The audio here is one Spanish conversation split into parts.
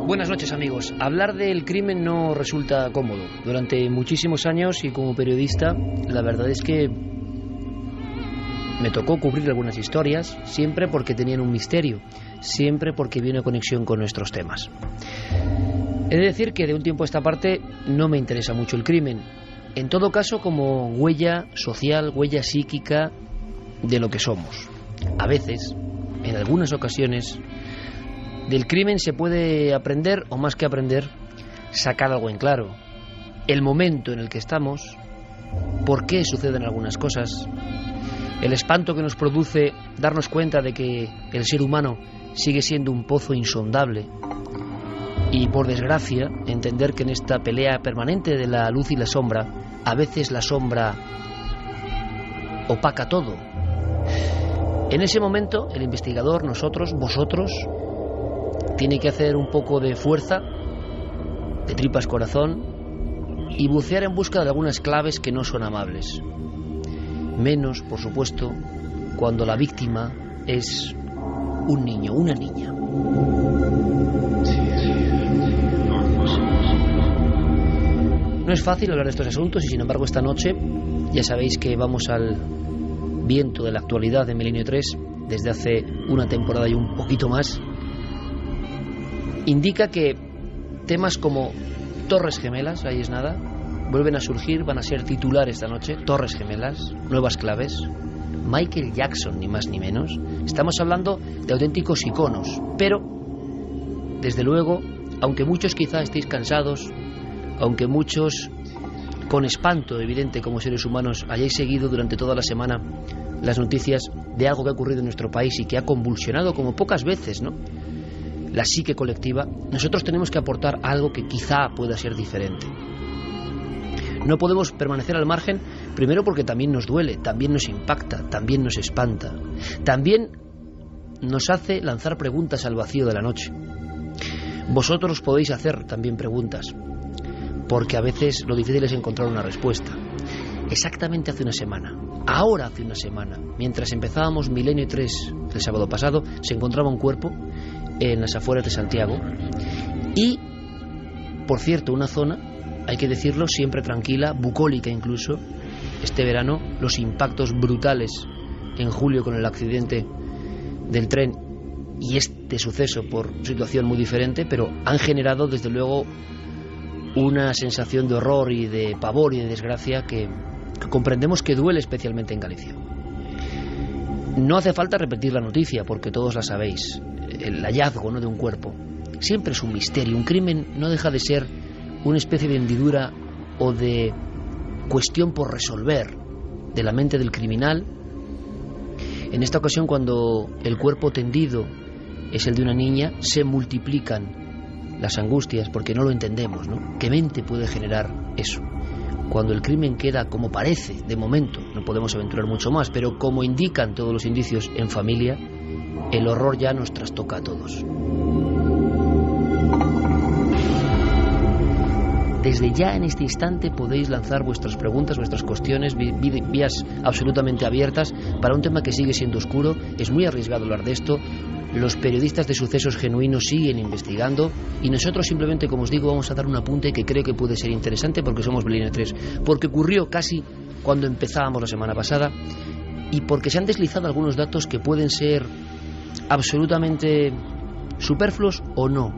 Buenas noches, amigos. Hablar del crimen no resulta cómodo. Durante muchísimos años y como periodista, la verdad es que me tocó cubrir algunas historias, siempre porque tenían un misterio, siempre porque había una conexión con nuestros temas. He de decir que de un tiempo a esta parte no me interesa mucho el crimen. En todo caso, como huella social, huella psíquica de lo que somos. A veces, en algunas ocasiones, del crimen se puede aprender, o más que aprender, sacar algo en claro. El momento en el que estamos, por qué suceden algunas cosas, el espanto que nos produce darnos cuenta de que el ser humano sigue siendo un pozo insondable y, por desgracia, entender que en esta pelea permanente de la luz y la sombra, a veces la sombra opaca todo. En ese momento, el investigador, nosotros, vosotros, tiene que hacer un poco de fuerza, de tripas corazón, y bucear en busca de algunas claves que no son amables. Menos, por supuesto, cuando la víctima es un niño, una niña. No es fácil hablar de estos asuntos y, sin embargo, esta noche ya sabéis que vamos al viento de la actualidad de Milenio 3 desde hace una temporada y un poquito más. Indica que temas como Torres Gemelas, ahí es nada, vuelven a surgir, van a ser titular esta noche. Torres Gemelas, nuevas claves, Michael Jackson, ni más ni menos. Estamos hablando de auténticos iconos, pero desde luego, aunque muchos quizá estéis cansados, aunque muchos con espanto evidente como seres humanos hayáis seguido durante toda la semana las noticias de algo que ha ocurrido en nuestro país y que ha convulsionado como pocas veces, ¿no?, la psique colectiva, nosotros tenemos que aportar algo que quizá pueda ser diferente. No podemos permanecer al margen, primero porque también nos duele, también nos impacta, también nos espanta, también nos hace lanzar preguntas al vacío de la noche. Vosotros podéis hacer también preguntas, porque a veces lo difícil es encontrar una respuesta. Exactamente hace una semana, ahora hace una semana, mientras empezábamos Milenio 3 el sábado pasado, se encontraba un cuerpo en las afueras de Santiago y, por cierto, una zona, hay que decirlo, siempre tranquila, bucólica incluso. Este verano los impactos brutales en julio con el accidente del tren y este suceso por situación muy diferente, pero han generado desde luego una sensación de horror y de pavor y de desgracia que comprendemos que duele especialmente en Galicia. No hace falta repetir la noticia porque todos la sabéis. El hallazgo, ¿no?, de un cuerpo siempre es un misterio. Un crimen no deja de ser una especie de hendidura o de cuestión por resolver de la mente del criminal. En esta ocasión, cuando el cuerpo tendido es el de una niña, se multiplican las angustias porque no lo entendemos, ¿no? ¿Qué mente puede generar eso? Cuando el crimen queda como parece, de momento, no podemos aventurar mucho más, pero como indican todos los indicios, en familia, el horror ya nos trastoca a todos. Desde ya, en este instante, podéis lanzar vuestras preguntas, vuestras cuestiones, vías absolutamente abiertas para un tema que sigue siendo oscuro. Es muy arriesgado hablar de esto. Los periodistas de sucesos genuinos siguen investigando y nosotros simplemente, como os digo, vamos a dar un apunte que creo que puede ser interesante porque somos Milenio 3, porque ocurrió casi cuando empezábamos la semana pasada y porque se han deslizado algunos datos que pueden ser absolutamente superfluos o no,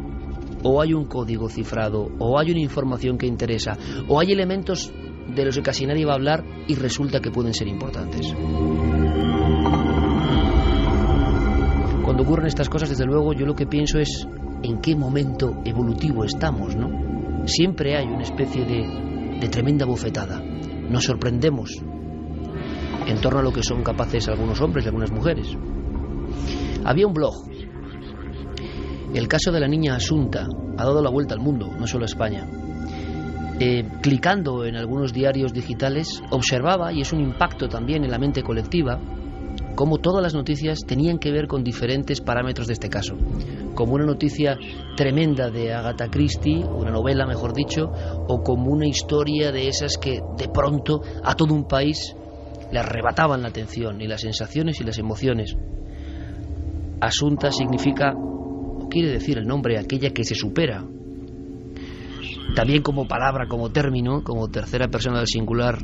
o hay un código cifrado, o hay una información que interesa, o hay elementos de los que casi nadie va a hablar y resulta que pueden ser importantes. Cuando ocurren estas cosas, desde luego, yo lo que pienso es en qué momento evolutivo estamos, ¿no? Siempre hay una especie de tremenda bofetada. Nos sorprendemos en torno a lo que son capaces algunos hombres y algunas mujeres. Había un blog. El caso de la niña Asunta ha dado la vuelta al mundo, no solo a España. Clicando en algunos diarios digitales, observaba, y es un impacto también en la mente colectiva, cómo todas las noticias tenían que ver con diferentes parámetros de este caso. Como una noticia tremenda de Agatha Christie, una novela mejor dicho, o como una historia de esas que de pronto a todo un país le arrebataban la atención y las sensaciones y las emociones. Asunta significa quiere decir el nombre aquella que se supera. También como palabra, como término, como tercera persona del singular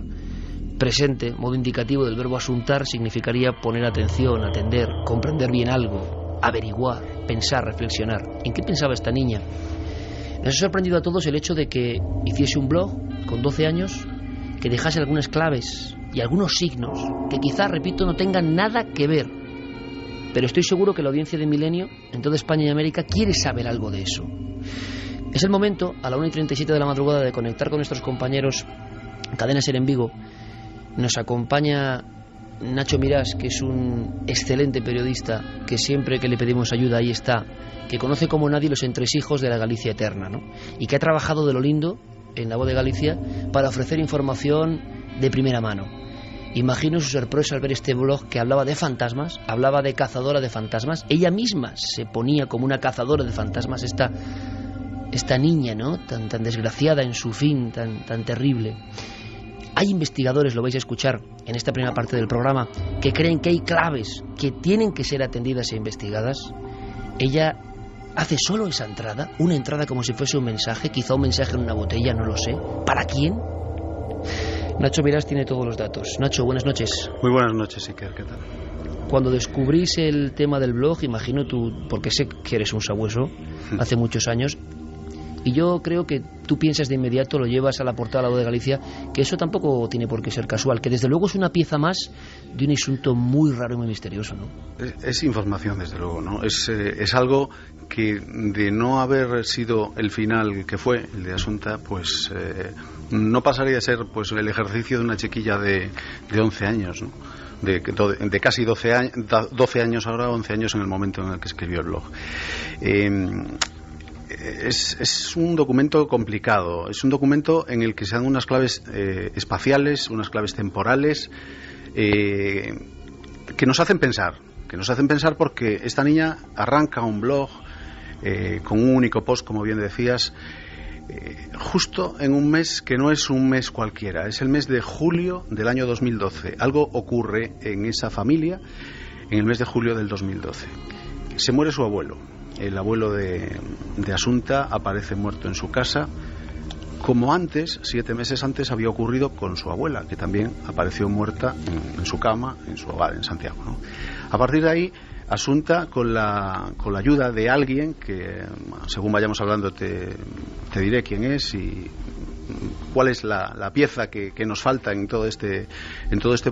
presente, modo indicativo del verbo asuntar, significaría poner atención, atender, comprender bien algo, averiguar, pensar, reflexionar. ¿En qué pensaba esta niña? Nos ha sorprendido a todos el hecho de que hiciese un blog con 12 años, que dejase algunas claves y algunos signos que quizás, repito, no tengan nada que ver. Pero estoy seguro que la audiencia de Milenio, en toda España y América, quiere saber algo de eso. Es el momento, a la 1:37 de la madrugada, de conectar con nuestros compañeros Cadena SER en Vigo. Nos acompaña Nacho Mirás, que es un excelente periodista, que siempre que le pedimos ayuda ahí está, que conoce como nadie los entresijos de la Galicia eterna, ¿no? Y que ha trabajado de lo lindo en La Voz de Galicia para ofrecer información de primera mano. Imagino su sorpresa al ver este blog que hablaba de fantasmas, hablaba de cazadora de fantasmas. Ella misma se ponía como una cazadora de fantasmas, esta niña, ¿no? Tan desgraciada en su fin, tan terrible. Hay investigadores, lo vais a escuchar en esta primera parte del programa, que creen que hay claves que tienen que ser atendidas e investigadas. Ella hace solo esa entrada, una entrada como si fuese un mensaje, quizá un mensaje en una botella, no lo sé. ¿Para quién? Nacho Mirás tiene todos los datos. Nacho, buenas noches. Muy buenas noches, Iker, ¿qué tal? Cuando descubrís el tema del blog, imagino tú, porque sé que eres un sabueso, hace muchos años, y yo creo que tú piensas de inmediato, lo llevas a la portada de La Voz de Galicia, que eso tampoco tiene por qué ser casual, que desde luego es una pieza más de un asunto muy raro y muy misterioso, ¿no? Es información, desde luego, ¿no? Es algo que, de no haber sido el final que fue, el de Asunta, pues no pasaría a ser pues el ejercicio de una chiquilla de 11 años, ¿no? De casi 12 años ahora, 11 años en el momento en el que escribió el blog. Es un documento complicado, es un documento en el que se dan unas claves espaciales, unas claves temporales que nos hacen pensar porque esta niña arranca un blog con un único post, como bien decías, justo en un mes que no es un mes cualquiera, es el mes de julio del año 2012. Algo ocurre en esa familia en el mes de julio del 2012. Se muere su abuelo. El abuelo de Asunta aparece muerto en su casa, como antes, 7 meses antes, había ocurrido con su abuela, que también apareció muerta en su cama, en su hogar, en Santiago, ¿no? A partir de ahí, Asunta, con la ayuda de alguien, que según vayamos hablando te diré quién es y cuál es la pieza que nos falta en todo este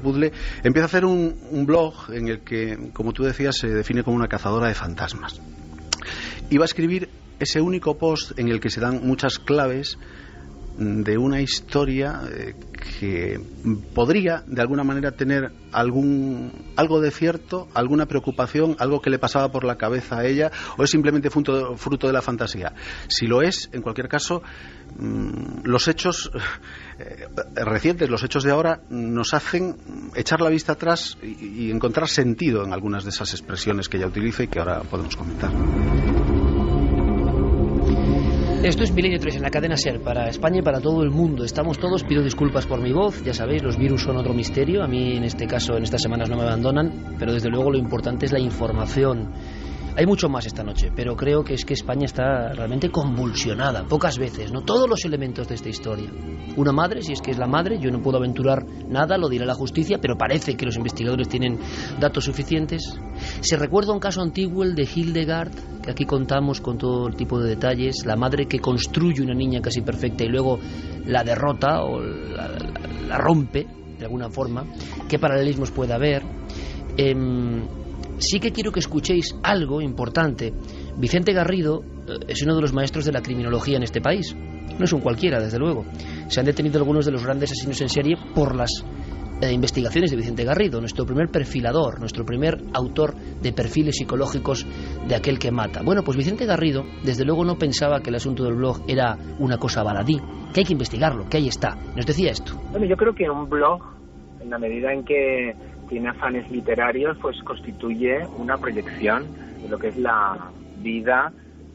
puzzle, empieza a hacer un blog en el que, como tú decías, se define como una cazadora de fantasmas. Iba a escribir ese único post en el que se dan muchas claves de una historia que podría de alguna manera tener algo de cierto, alguna preocupación, algo que le pasaba por la cabeza a ella, o es simplemente fruto de la fantasía. Si lo es, en cualquier caso, los hechos recientes, los hechos de ahora, nos hacen echar la vista atrás y encontrar sentido en algunas de esas expresiones que ella utiliza y que ahora podemos comentar. Esto es Milenio 3 en la cadena SER, para España y para todo el mundo. Estamos todos, pido disculpas por mi voz, ya sabéis, los virus son otro misterio. A mí en este caso, en estas semanas no me abandonan, pero desde luego lo importante es la información. Hay mucho más esta noche, pero creo que es que España está realmente convulsionada, pocas veces, ¿no? Todos los elementos de esta historia. Una madre, si es que es la madre, yo no puedo aventurar nada, lo dirá la justicia, pero parece que los investigadores tienen datos suficientes. Se recuerda un caso antiguo, el de Hildegard, que aquí contamos con todo el tipo de detalles, la madre que construye una niña casi perfecta y luego la derrota o la rompe, de alguna forma. ¿Qué paralelismos puede haber? Sí que quiero que escuchéis algo importante. Vicente Garrido es uno de los maestros de la criminología en este país. No es un cualquiera, desde luego. Se han detenido algunos de los grandes asesinos en serie por las investigaciones de Vicente Garrido, nuestro primer perfilador, nuestro primer autor de perfiles psicológicos de aquel que mata. Bueno, pues Vicente Garrido, desde luego, no pensaba que el asunto del blog era una cosa baladí, que hay que investigarlo, que ahí está. Nos decía esto. Bueno, yo creo que un blog, en la medida en que tiene afanes literarios, pues constituye una proyección de lo que es la vida,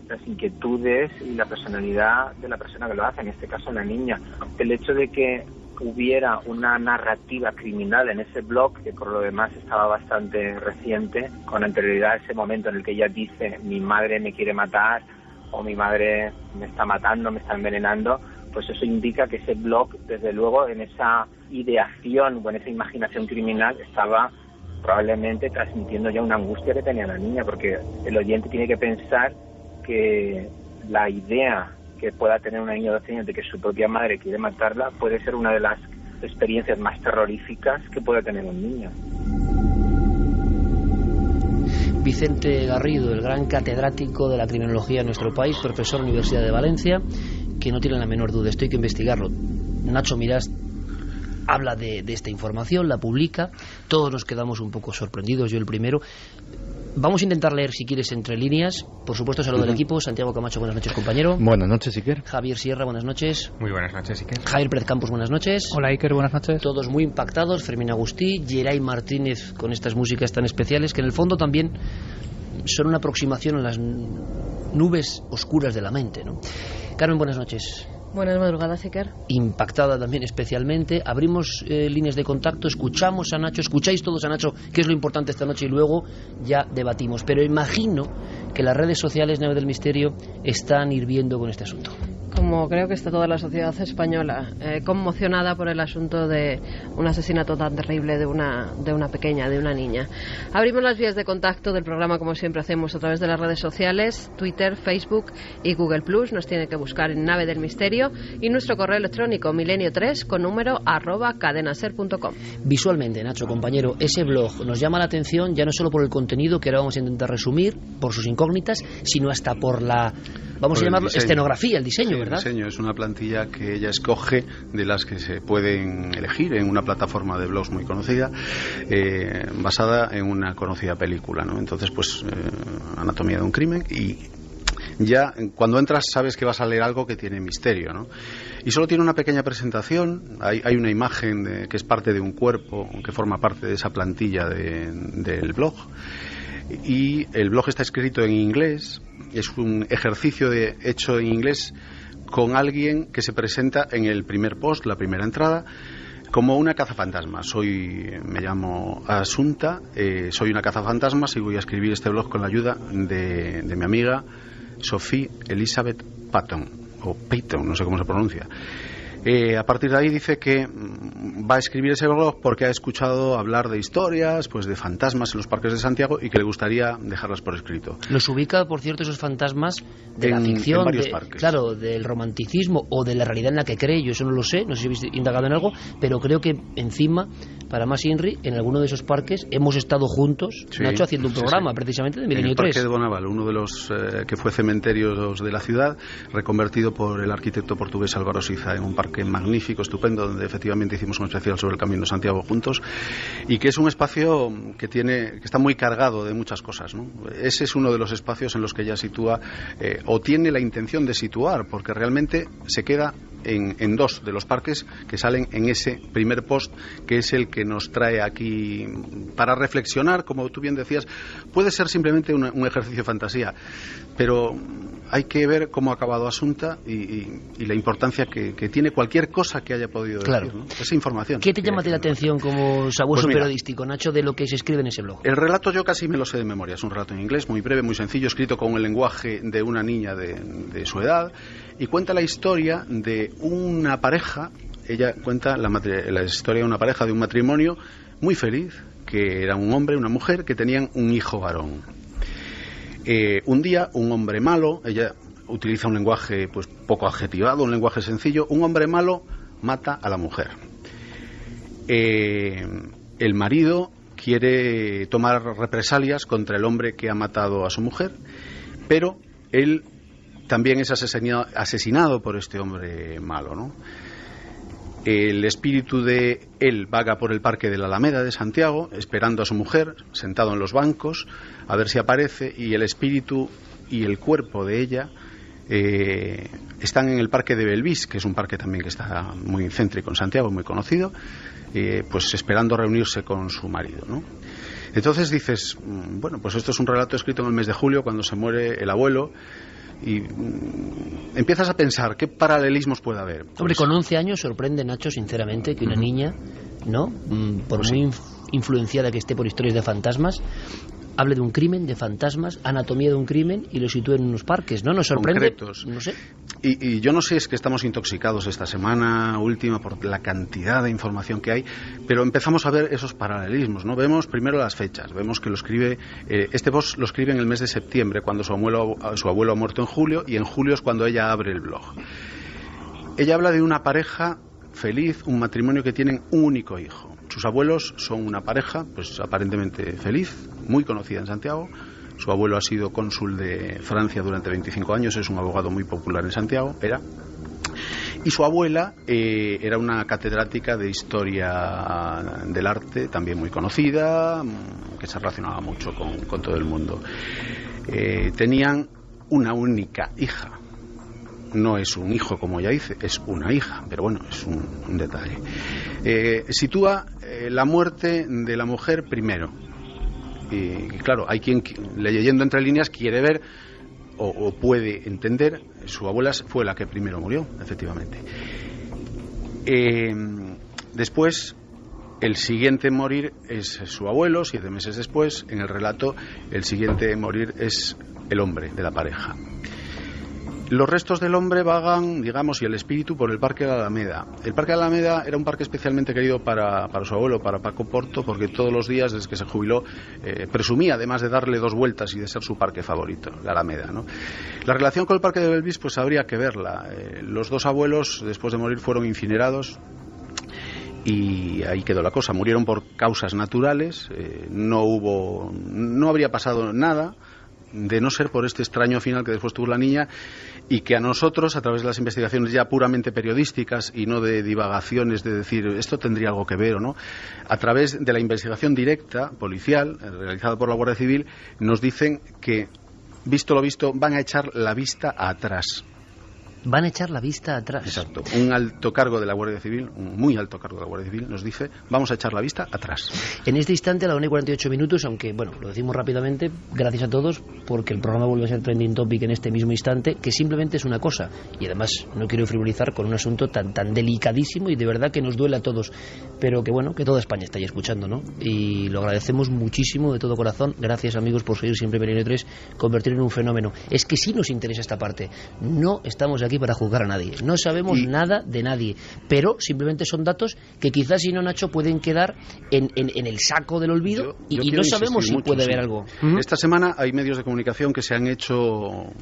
las inquietudes y la personalidad de la persona que lo hace, en este caso una niña. El hecho de que hubiera una narrativa criminal en ese blog, que por lo demás estaba bastante reciente, con anterioridad a ese momento en el que ella dice mi madre me quiere matar o mi madre me está matando, me está envenenando, pues eso indica que ese blog, desde luego, en esa ideación o en esa imaginación criminal estaba probablemente transmitiendo ya una angustia que tenía la niña, porque el oyente tiene que pensar que la idea que pueda tener una niña de 12 años de que su propia madre quiere matarla puede ser una de las experiencias más terroríficas que puede tener un niño. Vicente Garrido, el gran catedrático de la criminología en nuestro país, profesor de la Universidad de Valencia, que no tiene la menor duda, esto hay que investigarlo. Nacho Mirás habla de esta información, la publica, todos nos quedamos un poco sorprendidos, yo el primero. Vamos a intentar leer, si quieres, entre líneas. Por supuesto, saludo del equipo. Santiago Camacho, buenas noches, compañero. Buenas noches, Iker. Javier Sierra, buenas noches. Muy buenas noches, Iker. Javier Pérez Campos, buenas noches. Hola, Iker, buenas noches. Todos muy impactados. Fermín Agustí, Geray Martínez, con estas músicas tan especiales, que en el fondo también son una aproximación a las nubes oscuras de la mente, ¿no? Carmen, buenas noches. Buenas madrugadas, Iker. Impactada también especialmente. Abrimos líneas de contacto, escuchamos a Nacho, escucháis todos a Nacho, que es lo importante esta noche, y luego ya debatimos. Pero imagino que las redes sociales, Nave del Misterio, están hirviendo con este asunto. Como creo que está toda la sociedad española conmocionada por el asunto de un asesinato tan terrible de una pequeña, de una niña. Abrimos las vías de contacto del programa, como siempre hacemos, a través de las redes sociales, Twitter, Facebook y Google+. Nos tiene que buscar en Nave del Misterio, y nuestro correo electrónico milenio3 con número @cadenaser.com. Visualmente, Nacho, compañero, ese blog nos llama la atención ya no solo por el contenido, que ahora vamos a intentar resumir, por sus incógnitas, sino hasta por la, vamos a llamarlo, escenografía, el diseño, sí, ¿verdad? El diseño es una plantilla que ella escoge de las que se pueden elegir en una plataforma de blogs muy conocida, basada en una conocida película, ¿no? Entonces, pues, Anatomía de un crimen, y ya cuando entras sabes que vas a leer algo que tiene misterio, ¿no? Y solo tiene una pequeña presentación. Hay una imagen que es parte de un cuerpo, que forma parte de esa plantilla del blog, y el blog está escrito en inglés. Es un ejercicio hecho en inglés con alguien que se presenta en el primer post, la primera entrada, como una cazafantasmas. Me llamo Asunta, soy una cazafantasmas y voy a escribir este blog con la ayuda de mi amiga Sophie Elizabeth Patton, o Peyton, no sé cómo se pronuncia. A partir de ahí dice que va a escribir ese blog porque ha escuchado hablar de historias, pues de fantasmas en los parques de Santiago, y que le gustaría dejarlas por escrito. Los ubica, por cierto, esos fantasmas de la ficción, en varios parques. Claro, del romanticismo o de la realidad en la que cree. Yo eso no lo sé, no sé si habéis indagado en algo, pero creo que encima, para más Inri, en alguno de esos parques hemos estado juntos, sí, Nacho, haciendo un programa, sí, precisamente de Milenio 3. En el Parque de Bonaval, uno de los que fue cementerios de la ciudad, reconvertido por el arquitecto portugués Álvaro Siza en un parque magnífico, estupendo, donde efectivamente hicimos un especial sobre el Camino de Santiago juntos, y que es un espacio que está muy cargado de muchas cosas, ¿no? Ese es uno de los espacios en los que ella sitúa, o tiene la intención de situar, porque realmente se queda en dos de los parques que salen en ese primer post, que es el que nos trae aquí para reflexionar. Como tú bien decías, puede ser simplemente un ejercicio de fantasía, pero hay que ver cómo ha acabado Asunta y la importancia que tiene cualquier cosa que haya podido decir, claro, ¿no? Esa información. ¿Qué te llama la atención como sabueso periodístico, Nacho, de lo que se escribe en ese blog? El relato yo casi me lo sé de memoria. Es un relato en inglés, muy breve, muy sencillo, escrito con el lenguaje de una niña de su edad, y cuenta la historia de una pareja. Ella cuenta la historia de una pareja, de un matrimonio muy feliz, que era un hombre y una mujer que tenían un hijo varón. Un día, un hombre malo, ella utiliza un lenguaje pues poco adjetivado, un lenguaje sencillo, un hombre malo mata a la mujer. El marido quiere tomar represalias contra el hombre que ha matado a su mujer, pero él también es asesinado por este hombre malo, ¿no? El espíritu de él vaga por el parque de la Alameda de Santiago, esperando a su mujer, sentado en los bancos, a ver si aparece, y el espíritu y el cuerpo de ella están en el parque de Belvis, que es un parque también que está muy céntrico en Santiago, muy conocido, pues esperando reunirse con su marido, ¿no? Entonces dices, bueno, pues esto es un relato escrito en el mes de julio, cuando se muere el abuelo, y empiezas a pensar qué paralelismos puede haber. Hombre, con 11 años sorprende, Nacho, sinceramente, que una niña, ¿no? Por Pues muy influenciada que esté por historias de fantasmas, hable de un crimen, de fantasmas, anatomía de un crimen y lo sitúe en unos parques, ¿no? Nos sorprende, concretos. no sé. Y yo no sé, es que estamos intoxicados esta semana última por la cantidad de información que hay, pero empezamos a ver esos paralelismos, ¿no? Vemos primero las fechas, vemos que lo escribe, este post lo escribe en el mes de septiembre, cuando su abuelo ha muerto en julio, y en julio es cuando ella abre el blog. Ella habla de una pareja feliz, un matrimonio que tienen un único hijo. Sus abuelos son una pareja, pues aparentemente feliz, muy conocida en Santiago. Su abuelo ha sido cónsul de Francia durante 25 años, es un abogado muy popular en Santiago, y su abuela era una catedrática de historia del arte, también muy conocida, que se relacionaba mucho con todo el mundo. Tenían una única hija. No es un hijo, como ella dice, es una hija, pero bueno, es un detalle. Sitúa la muerte de la mujer primero. Y claro, hay quien, leyendo entre líneas, quiere ver o puede entender, su abuela fue la que primero murió, efectivamente. Después, el siguiente en morir es su abuelo, 7 meses después. En el relato, el siguiente en morir es el hombre de la pareja. Los restos del hombre vagan, digamos, y el espíritu por el Parque de la Alameda. El Parque de la Alameda era un parque especialmente querido para su abuelo, para Paco Porto, porque todos los días, desde que se jubiló, presumía, además de darle 2 vueltas y de ser su parque favorito, la Alameda, ¿no? La relación con el Parque de Belvis, pues habría que verla. Los 2 abuelos, después de morir, fueron incinerados. Y ahí quedó la cosa. Murieron por causas naturales, no habría pasado nada, de no ser por este extraño final que después tuvo la niña, y que a nosotros, a través de las investigaciones ya puramente periodísticas y no de divagaciones de decir esto tendría algo que ver o no, a través de la investigación directa, policial, realizada por la Guardia Civil, nos dicen que, visto lo visto, van a echar la vista atrás. Van a echar la vista atrás. Exacto. Un alto cargo de la Guardia Civil, un muy alto cargo de la Guardia Civil, nos dice, vamos a echar la vista atrás. En este instante, a la 1:48, aunque, bueno, lo decimos rápidamente, gracias a todos, porque el programa vuelve a ser trending topic en este mismo instante, que simplemente es una cosa, y además no quiero frivolizar con un asunto tan delicadísimo y de verdad que nos duele a todos, pero que bueno, que toda España está ahí escuchando, ¿no? Y lo agradecemos muchísimo de todo corazón. Gracias, amigos, por seguir siempre Milenio 3, convertirlo en un fenómeno. Es que sí nos interesa esta parte. No estamos aquí para juzgar a nadie, no sabemos nada de nadie, pero simplemente son datos que quizás, si no, Nacho, pueden quedar en el saco del olvido y no sabemos si puede haber algo. Esta semana hay medios de comunicación que se han hecho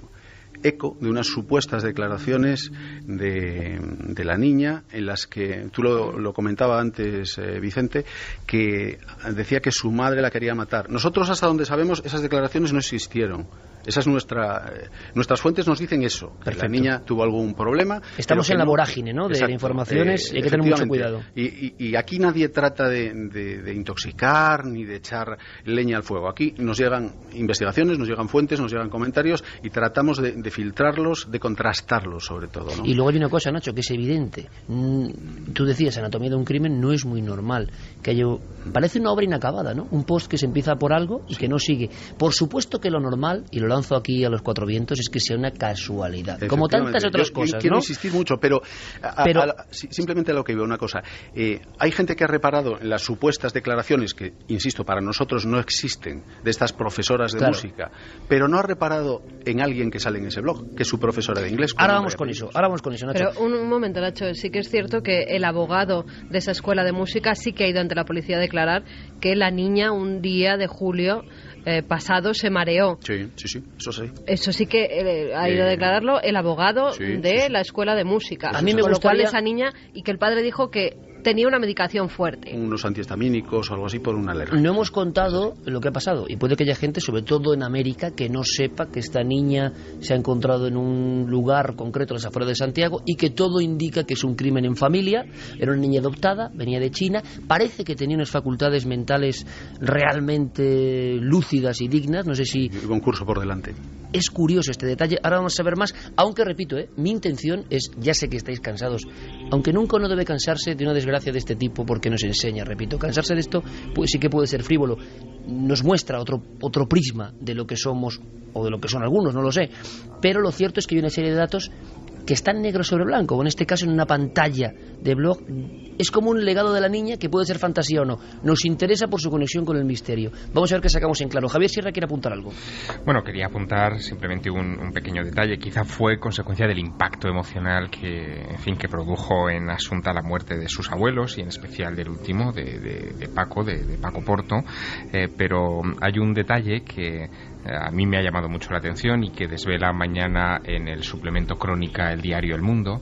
eco de unas supuestas declaraciones de la niña, en las que tú lo comentaba antes, Vicente, que decía que su madre la quería matar. Nosotros, hasta donde sabemos, esas declaraciones no existieron. Esa es nuestras fuentes nos dicen eso, que la niña tuvo algún problema. Estamos en la vorágine, ¿no? De informaciones, hay que tener mucho cuidado. Y aquí nadie trata de intoxicar ni de echar leña al fuego. Aquí nos llegan investigaciones, nos llegan fuentes, nos llegan comentarios y tratamos de filtrarlos, de contrastarlos, sobre todo, ¿no? Y luego hay una cosa, Nacho, que es evidente. Tú decías, anatomía de un crimen no es muy normal. Parece una obra inacabada, ¿no? Un post que se empieza por algo y que no sigue. Por supuesto que lo normal, y lo lanzo aquí a los 4 vientos, es que sea una casualidad, como tantas otras cosas, quiero ¿no? insistir mucho, pero simplemente a lo que veo, una cosa. Hay gente que ha reparado en las supuestas declaraciones que, insisto, para nosotros no existen, de estas profesoras de música, pero no ha reparado en alguien que sale en ese blog, que es su profesora de inglés. Ahora vamos con eso, Nacho. Pero un momento, Nacho, sí que es cierto que el abogado de esa escuela de música sí que ha ido ante la policía a declarar que la niña un día de julio pasado se mareó. Sí, eso sí. Eso sí que ha ido a declararlo el abogado de la escuela de música. A mí me gustaría... Con lo cual esa niña, y que el padre dijo que tenía una medicación fuerte. Unos antihistamínicos o algo así por una alergia. No hemos contado lo que ha pasado y puede que haya gente, sobre todo en América, que no sepa que esta niña se ha encontrado en un lugar concreto, en las afueras de Santiago, y que todo indica que es un crimen en familia. Era una niña adoptada, venía de China, parece que tenía unas facultades mentales realmente lúcidas y dignas. No sé si... Un concurso por delante. Es curioso este detalle. Ahora vamos a ver más, aunque repito, mi intención es, ya sé que estáis cansados, aunque nunca uno debe cansarse de una desgracia gracia de este tipo porque nos enseña, repito, cansarse de esto pues sí que puede ser frívolo, nos muestra otro prisma de lo que somos o de lo que son algunos, no lo sé, pero lo cierto es que hay una serie de datos que están negro sobre blanco, o en este caso en una pantalla de blog. Es como un legado de la niña que puede ser fantasía o no. Nos interesa por su conexión con el misterio. Vamos a ver qué sacamos en claro. Javier Sierra quiere apuntar algo. Bueno, quería apuntar simplemente un pequeño detalle. Quizá fue consecuencia del impacto emocional que produjo en Asunta la muerte de sus abuelos, y en especial del último, de Paco Porto. Pero hay un detalle que a mí me ha llamado mucho la atención y que desvela mañana en el suplemento Crónica el diario El Mundo,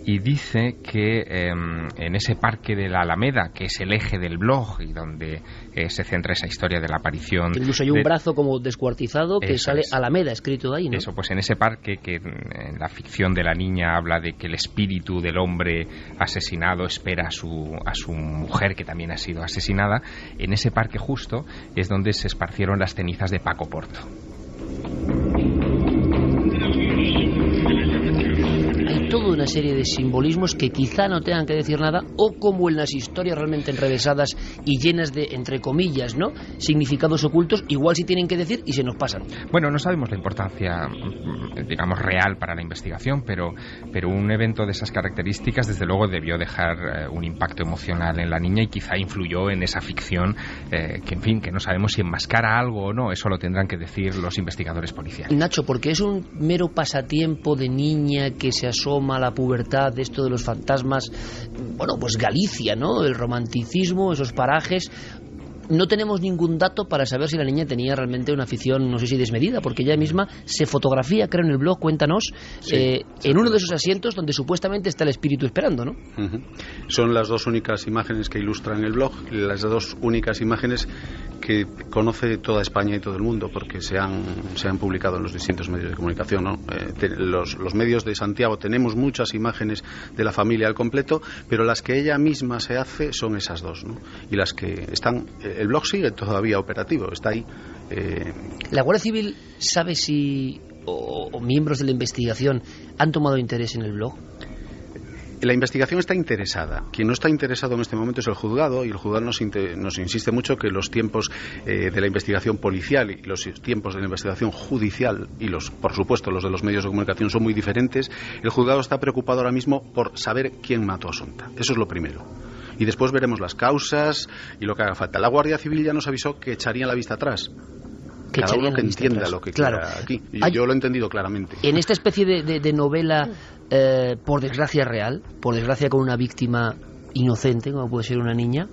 y dice que en ese parque de la Alameda, que es el eje del blog y donde se centra esa historia de la aparición, incluso hay un brazo como descuartizado que sale es. Alameda escrito de ahí, ¿no? Eso, pues en ese parque, que en la ficción de la niña habla de que el espíritu del hombre asesinado espera a su mujer, que también ha sido asesinada, en ese parque justo es donde se esparcieron las cenizas de Paco Porto. Toda una serie de simbolismos que quizá no tengan que decir nada, o como en las historias realmente enrevesadas y llenas de, entre comillas, ¿no?, significados ocultos, igual sí tienen que decir y se nos pasan. Bueno, no sabemos la importancia, digamos, real para la investigación, pero un evento de esas características desde luego debió dejar un impacto emocional en la niña, y quizá influyó en esa ficción que, en fin, que no sabemos si enmascara algo o no. Eso lo tendrán que decir los investigadores policiales. Nacho, porque es un mero pasatiempo de niña que se asoma a la pubertad, de esto de los fantasmas, bueno, pues Galicia, ¿no?, el romanticismo, esos parajes. No tenemos ningún dato para saber si la niña tenía realmente una afición, no sé si desmedida, porque ella misma se fotografía, creo, en el blog, cuéntanos, en uno de esos asientos donde supuestamente está el espíritu esperando, ¿no? Son las dos únicas imágenes que ilustran el blog, las dos únicas imágenes que conoce toda España y todo el mundo, porque se han publicado en los distintos medios de comunicación, ¿no? Los medios de Santiago tenemos muchas imágenes de la familia al completo, pero las que ella misma se hace son esas dos, ¿no? Y las que están... El blog sigue todavía operativo, está ahí. ¿La Guardia Civil sabe si o miembros de la investigación han tomado interés en el blog? La investigación está interesada. Quien no está interesado en este momento es el juzgado, y el juzgado nos insiste mucho que los tiempos de la investigación policial y los tiempos de la investigación judicial y por supuesto los de los medios de comunicación son muy diferentes. El juzgado está preocupado ahora mismo por saber quién mató a Asunta. Eso es lo primero. Y después veremos las causas y lo que haga falta. La Guardia Civil ya nos avisó que echarían la vista atrás. Cada uno que entienda lo que quiera aquí. Yo lo he entendido claramente. En esta especie de novela, por desgracia real, por desgracia con una víctima inocente, como puede ser una niña,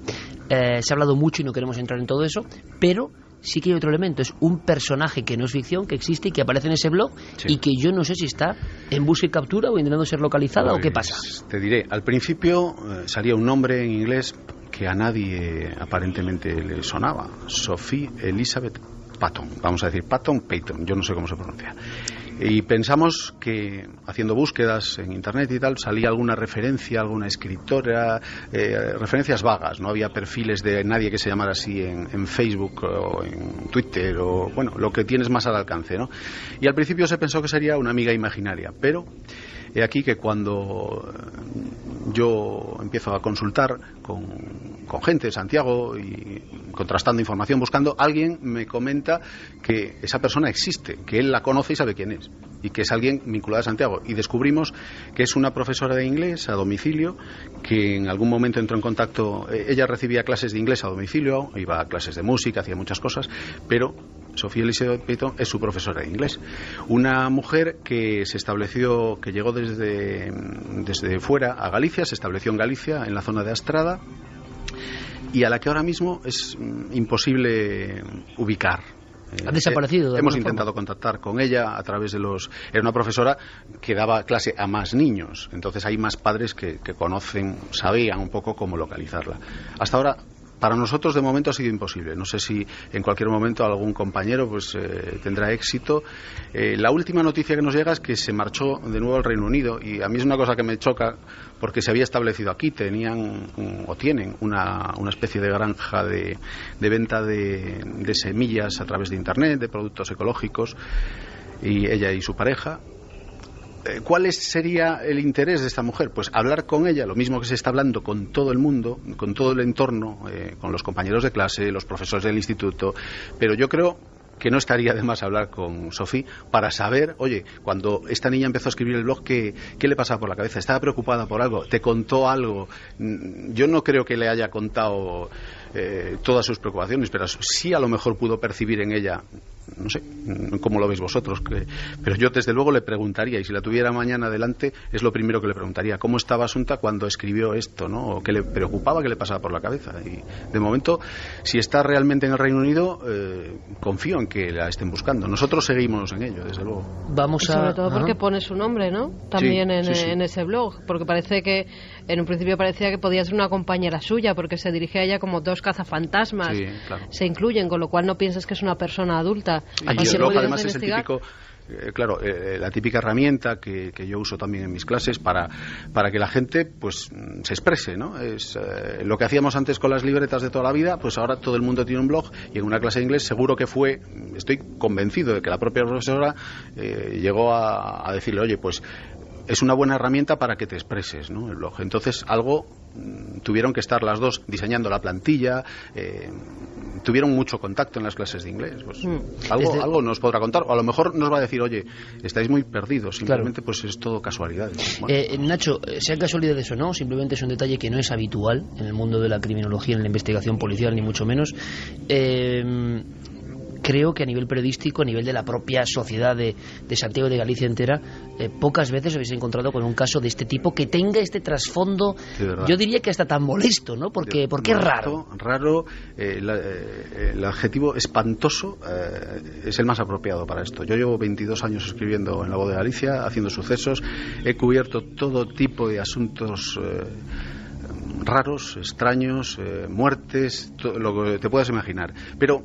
se ha hablado mucho y no queremos entrar en todo eso, pero sí que hay otro elemento. Es un personaje que no es ficción, que existe y que aparece en ese blog, y que yo no sé si está en busca y captura o intentando ser localizada, o qué pasa. Te diré, al principio salía un nombre en inglés que a nadie aparentemente le sonaba: Sophie Elizabeth Patton, vamos a decir Peyton, yo no sé cómo se pronuncia. Y pensamos que haciendo búsquedas en internet y tal salía alguna referencia, alguna escritora, referencias vagas. No había perfiles de nadie que se llamara así en Facebook o en Twitter, o bueno, lo que tienes más al alcance, ¿no? Y al principio se pensó que sería una amiga imaginaria, pero he aquí que cuando yo empiezo a consultar con gente de Santiago y contrastando información, buscando, alguien me comenta que esa persona existe, que él la conoce y sabe quién es, y que es alguien vinculado a Santiago, y descubrimos que es una profesora de inglés a domicilio que en algún momento entró en contacto. Ella recibía clases de inglés a domicilio, iba a clases de música, hacía muchas cosas, pero Sophie Elizabeth Patton es su profesora de inglés. Una mujer que se estableció, que llegó desde fuera a Galicia, se estableció en Galicia, en la zona de Astrada, y a la que ahora mismo es imposible ubicar. ¿Ha desaparecido? Hemos intentado contactar con ella a través de Era una profesora que daba clase a más niños, entonces hay más padres que conocen, sabían un poco cómo localizarla. Hasta ahora, para nosotros de momento ha sido imposible. No sé si en cualquier momento algún compañero tendrá éxito. La última noticia que nos llega es que se marchó de nuevo al Reino Unido, y a mí es una cosa que me choca porque se había establecido aquí. Tienen una especie de granja de venta de semillas a través de internet, de productos ecológicos, y ella y su pareja. ¿Cuál sería el interés de esta mujer? Pues hablar con ella, lo mismo que se está hablando con todo el mundo, con todo el entorno, con los compañeros de clase, los profesores del instituto, pero yo creo que no estaría de más hablar con Sofía para saber, oye, cuando esta niña empezó a escribir el blog, ¿qué le pasaba por la cabeza? ¿Estaba preocupada por algo? ¿Te contó algo? Yo no creo que le haya contado todas sus preocupaciones, pero sí a lo mejor pudo percibir en ella, no sé cómo lo veis vosotros, pero yo desde luego le preguntaría, y si la tuviera mañana delante, es lo primero que le preguntaría, ¿cómo estaba Asunta cuando escribió esto, ¿no? O qué le preocupaba, qué le pasaba por la cabeza. Y de momento, si está realmente en el Reino Unido, confío en que la estén buscando. Nosotros seguimos en ello, desde luego. Sobre todo porque pone su nombre, ¿no? También sí. en ese blog, porque parece que en un principio parecía que podía ser una compañera suya, porque se dirige a ella como dos cazafantasmas. Sí, claro. Se incluyen, con lo cual no piensas que es una persona adulta. Y el blog además es el típico, la típica herramienta que yo uso también en mis clases para que la gente pues se exprese, ¿no? Es lo que hacíamos antes con las libretas de toda la vida, pues ahora todo el mundo tiene un blog, y en una clase de inglés seguro que estoy convencido de que la propia profesora llegó a decirle, oye, pues es una buena herramienta para que te expreses, ¿no? El blog. Entonces tuvieron que estar las dos diseñando la plantilla, tuvieron mucho contacto en las clases de inglés. Pues, algo nos podrá contar, o a lo mejor nos va a decir, oye, estáis muy perdidos, simplemente pues es todo casualidad. Bueno. Nacho, sean casualidades o no, simplemente es un detalle que no es habitual en el mundo de la criminología, en la investigación policial, ni mucho menos. Creo que a nivel periodístico, a nivel de la propia sociedad de Santiago de Galicia entera, pocas veces habéis encontrado con un caso de este tipo que tenga este trasfondo, yo diría que hasta tan molesto, ¿no? Porque es raro. El adjetivo espantoso es el más apropiado para esto. Yo llevo 22 años escribiendo en La Voz de Galicia, haciendo sucesos, he cubierto todo tipo de asuntos raros, extraños, muertes, todo lo que te puedas imaginar. Pero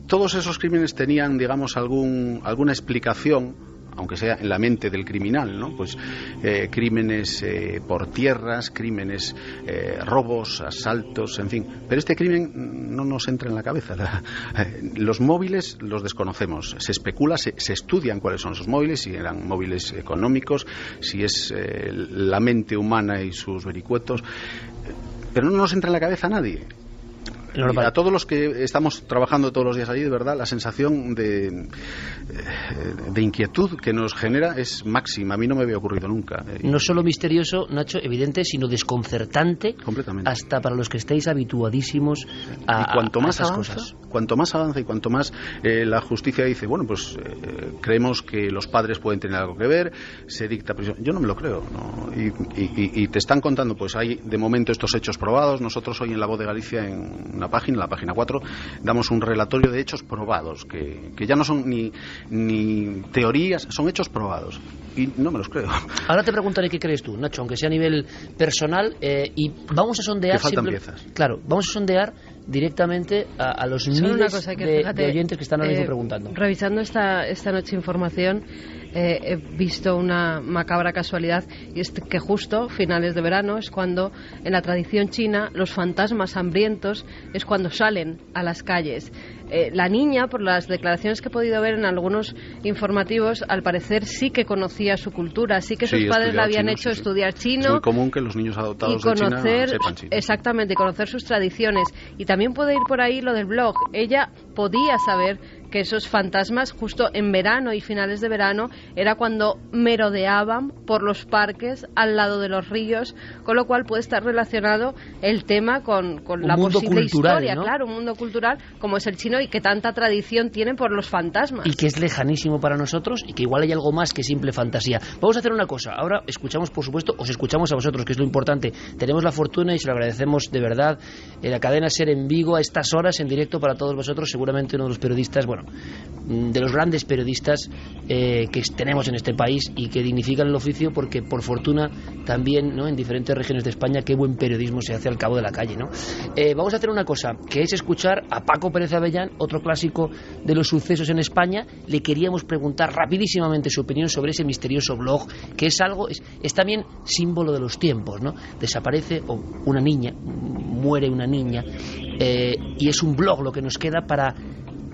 todos esos crímenes tenían, digamos, alguna explicación, aunque sea en la mente del criminal, ¿no? Pues crímenes por tierras, crímenes, robos, asaltos, en fin. Pero este crimen no nos entra en la cabeza. Los móviles los desconocemos. Se especula, se estudian cuáles son esos móviles, si eran móviles económicos, si es la mente humana y sus vericuetos. Pero no nos entra en la cabeza a nadie. Y a todos los que estamos trabajando todos los días allí, de verdad, la sensación de inquietud que nos genera es máxima. A mí no me había ocurrido nunca. No solo misterioso, Nacho, evidente, sino desconcertante. Completamente. Hasta para los que estáis habituadísimos a esas cosas. Cuanto más avanza y cuanto más la justicia dice, bueno, pues creemos que los padres pueden tener algo que ver, se dicta prisión. Yo no me lo creo, ¿no? Y te están contando, pues hay de momento estos hechos probados. Nosotros hoy en La Voz de Galicia, en una página, la página 4, damos un relatorio de hechos probados, que ya no son ni teorías, son hechos probados. Y no me los creo. Ahora te preguntaré qué crees tú, Nacho, aunque sea a nivel personal, y vamos a sondear. Que faltan piezas. Claro, vamos a sondear directamente a los miles de oyentes que están ahora mismo preguntando. Revisando esta noche información, he visto una macabra casualidad, y es que justo finales de verano es cuando en la tradición china los fantasmas hambrientos es cuando salen a las calles. La niña, por las declaraciones que he podido ver en algunos informativos, al parecer sí que conocía su cultura, sí que sus padres la habían hecho estudiar chino. Es muy común que los niños adoptados de China sepan chino. Exactamente, conocer sus tradiciones. Y también puede ir por ahí lo del blog. Ella podía saber que esos fantasmas justo en verano y finales de verano era cuando merodeaban por los parques al lado de los ríos, con lo cual puede estar relacionado el tema con la posible cultural, historia, ¿no? Claro, un mundo cultural como es el chino y que tanta tradición tienen por los fantasmas. Y que es lejanísimo para nosotros y que igual hay algo más que simple fantasía. Vamos a hacer una cosa, ahora escuchamos, por supuesto, os escuchamos a vosotros, que es lo importante. Tenemos la fortuna y se lo agradecemos de verdad, la cadena SER en Vigo a estas horas en directo para todos vosotros, seguramente uno de los periodistas, de los grandes periodistas que tenemos en este país y que dignifican el oficio, porque por fortuna también, ¿no?, en diferentes regiones de España qué buen periodismo se hace al cabo de la calle, ¿no? Vamos a hacer una cosa, que es escuchar a Paco Pérez Avellán, otro clásico de los sucesos en España. Le queríamos preguntar rapidísimamente su opinión sobre ese misterioso blog, que es algo, es también símbolo de los tiempos, ¿no? Desaparece una niña, muere una niña, y es un blog lo que nos queda para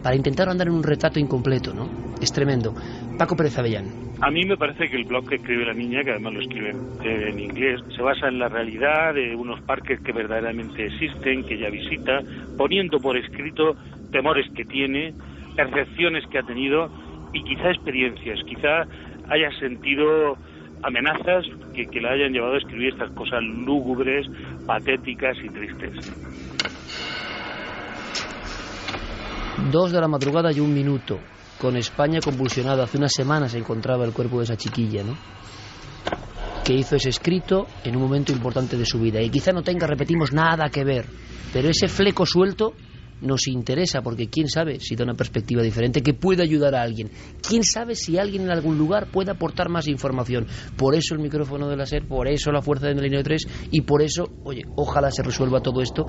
para intentar andar en un retrato incompleto, ¿no? Es tremendo. Paco Pérez Avellán. A mí me parece que el blog que escribe la niña, que además lo escribe en inglés, se basa en la realidad de unos parques que verdaderamente existen, que ella visita, poniendo por escrito temores que tiene, percepciones que ha tenido y quizá experiencias, quizá haya sentido amenazas que la hayan llevado a escribir estas cosas lúgubres, patéticas y tristes. 2 de la madrugada y 1 minuto. Con España convulsionada. Hace unas semanas se encontraba el cuerpo de esa chiquilla, ¿no? Que hizo ese escrito en un momento importante de su vida. Y quizá no tenga, repetimos, nada que ver. Pero ese fleco suelto nos interesa, porque quién sabe si da una perspectiva diferente que puede ayudar a alguien. Quién sabe si alguien en algún lugar puede aportar más información. Por eso el micrófono de la SER, por eso la fuerza de Milenio 3 y por eso, oye, ojalá se resuelva todo esto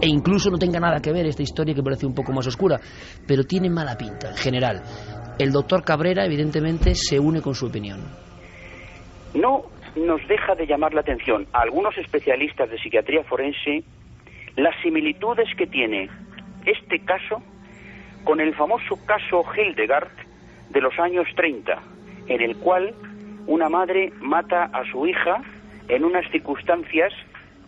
e incluso no tenga nada que ver esta historia que parece un poco más oscura, pero tiene mala pinta en general. El doctor Cabrera evidentemente se une con su opinión. No nos deja de llamar la atención a algunos especialistas de psiquiatría forense las similitudes que tiene este caso con el famoso caso Hildegard de los años 30, en el cual una madre mata a su hija en unas circunstancias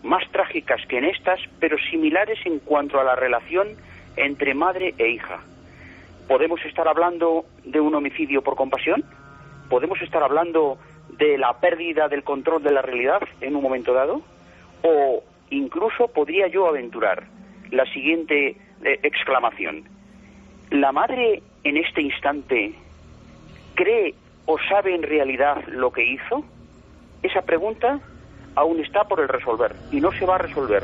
más trágicas que en estas, pero similares en cuanto a la relación entre madre e hija. ¿Podemos estar hablando de un homicidio por compasión? ¿Podemos estar hablando de la pérdida del control de la realidad en un momento dado? ¿O incluso podría yo aventurar la siguiente exclamación? ¿La madre en este instante cree o sabe en realidad lo que hizo? Esa pregunta aún está por el resolver y no se va a resolver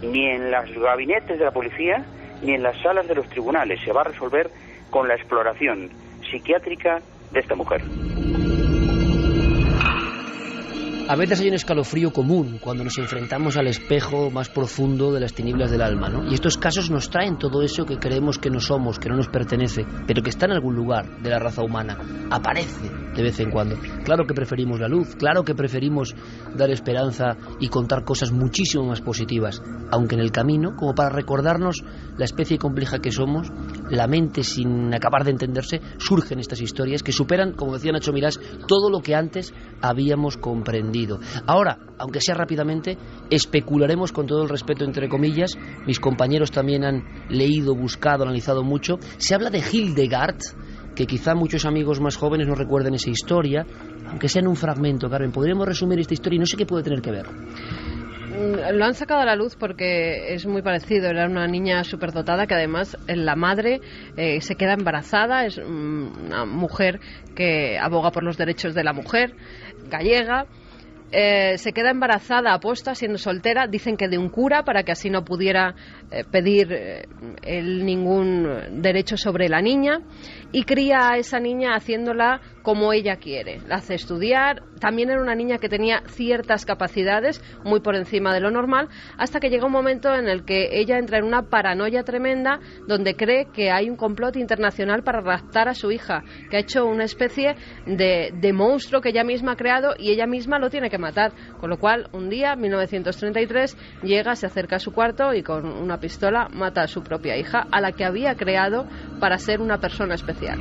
ni en los gabinetes de la policía ni en las salas de los tribunales. Se va a resolver con la exploración psiquiátrica de esta mujer. A veces hay un escalofrío común cuando nos enfrentamos al espejo más profundo de las tinieblas del alma, ¿no? Y estos casos nos traen todo eso que creemos que no somos, que no nos pertenece, pero que está en algún lugar de la raza humana. Aparece de vez en cuando. Claro que preferimos la luz, claro que preferimos dar esperanza y contar cosas muchísimo más positivas, aunque en el camino, como para recordarnos la especie compleja que somos, la mente sin acabar de entenderse, surgen estas historias que superan, como decía Nacho Mirás, todo lo que antes habíamos comprendido. Ahora, aunque sea rápidamente, especularemos con todo el respeto entre comillas. Mis compañeros también han leído, buscado, analizado mucho. Se habla de Hildegard, que quizá muchos amigos más jóvenes no recuerden esa historia, aunque sea en un fragmento. Carmen, podríamos resumir esta historia y no sé qué puede tener que ver. Lo han sacado a la luz porque es muy parecido. Era una niña superdotada que además la madre se queda embarazada. Es una mujer que aboga por los derechos de la mujer, gallega. Se queda embarazada aposta, siendo soltera, dicen que de un cura, para que así no pudiera pedir él ningún derecho sobre la niña, y cría a esa niña haciéndola como ella quiere. La hace estudiar. También era una niña que tenía ciertas capacidades muy por encima de lo normal, hasta que llega un momento en el que ella entra en una paranoia tremenda, donde cree que hay un complot internacional para raptar a su hija, que ha hecho una especie de monstruo que ella misma ha creado y ella misma lo tiene que matar. Con lo cual, un día, 1933, llega, se acerca a su cuarto y con una pistola mata a su propia hija, a la que había creado para ser una persona especial.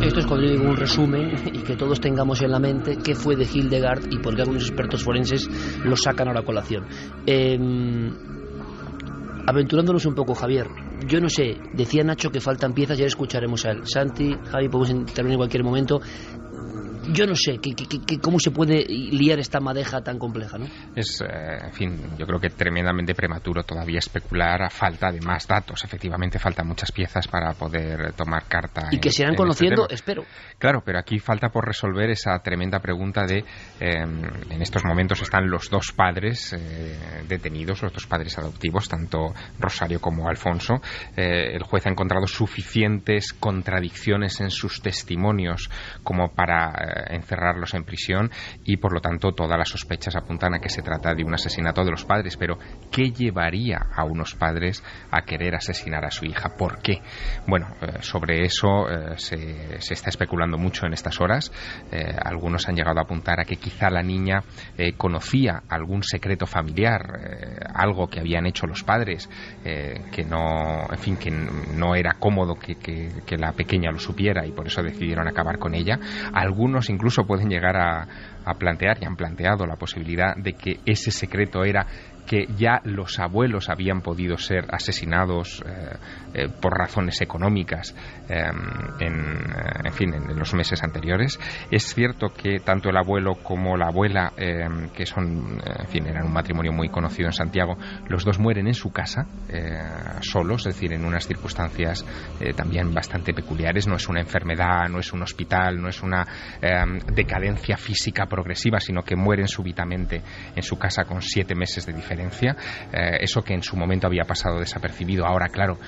Esto es cuando yo digo un resumen y que todos tengamos en la mente qué fue de Hildegard y por qué algunos expertos forenses lo sacan ahora a colación. Aventurándonos un poco, Javier, yo no sé, decía Nacho que faltan piezas, ya escucharemos a él. Santi, Javi, podemos intervenir en cualquier momento. Yo no sé cómo se puede liar esta madeja tan compleja, ¿no? Es, en fin, yo creo que tremendamente prematuro todavía especular a falta de más datos. Efectivamente, faltan muchas piezas para poder tomar carta. Y que se irán conociendo, este espero. Claro, pero aquí falta por resolver esa tremenda pregunta de, en estos momentos están los dos padres detenidos, los dos padres adoptivos, tanto Rosario como Alfonso. El juez ha encontrado suficientes contradicciones en sus testimonios como para encerrarlos en prisión y por lo tanto todas las sospechas apuntan a que se trata de un asesinato de los padres. Pero ¿qué llevaría a unos padres a querer asesinar a su hija? ¿Por qué? Bueno, sobre eso se está especulando mucho en estas horas. Algunos han llegado a apuntar a que quizá la niña conocía algún secreto familiar, algo que habían hecho los padres, que no era cómodo que la pequeña lo supiera y por eso decidieron acabar con ella. Algunos incluso pueden llegar a plantear, y han planteado la posibilidad de que ese secreto era que ya los abuelos habían podido ser asesinados por razones económicas en los meses anteriores. Es cierto que tanto el abuelo como la abuela, que eran un matrimonio muy conocido en Santiago, los dos mueren en su casa, solos, es decir, en unas circunstancias también bastante peculiares. No es una enfermedad, no es un hospital, no es una decadencia física progresiva, sino que mueren súbitamente en su casa con 7 meses de diferencia. Eso que en su momento había pasado desapercibido, ahora claro,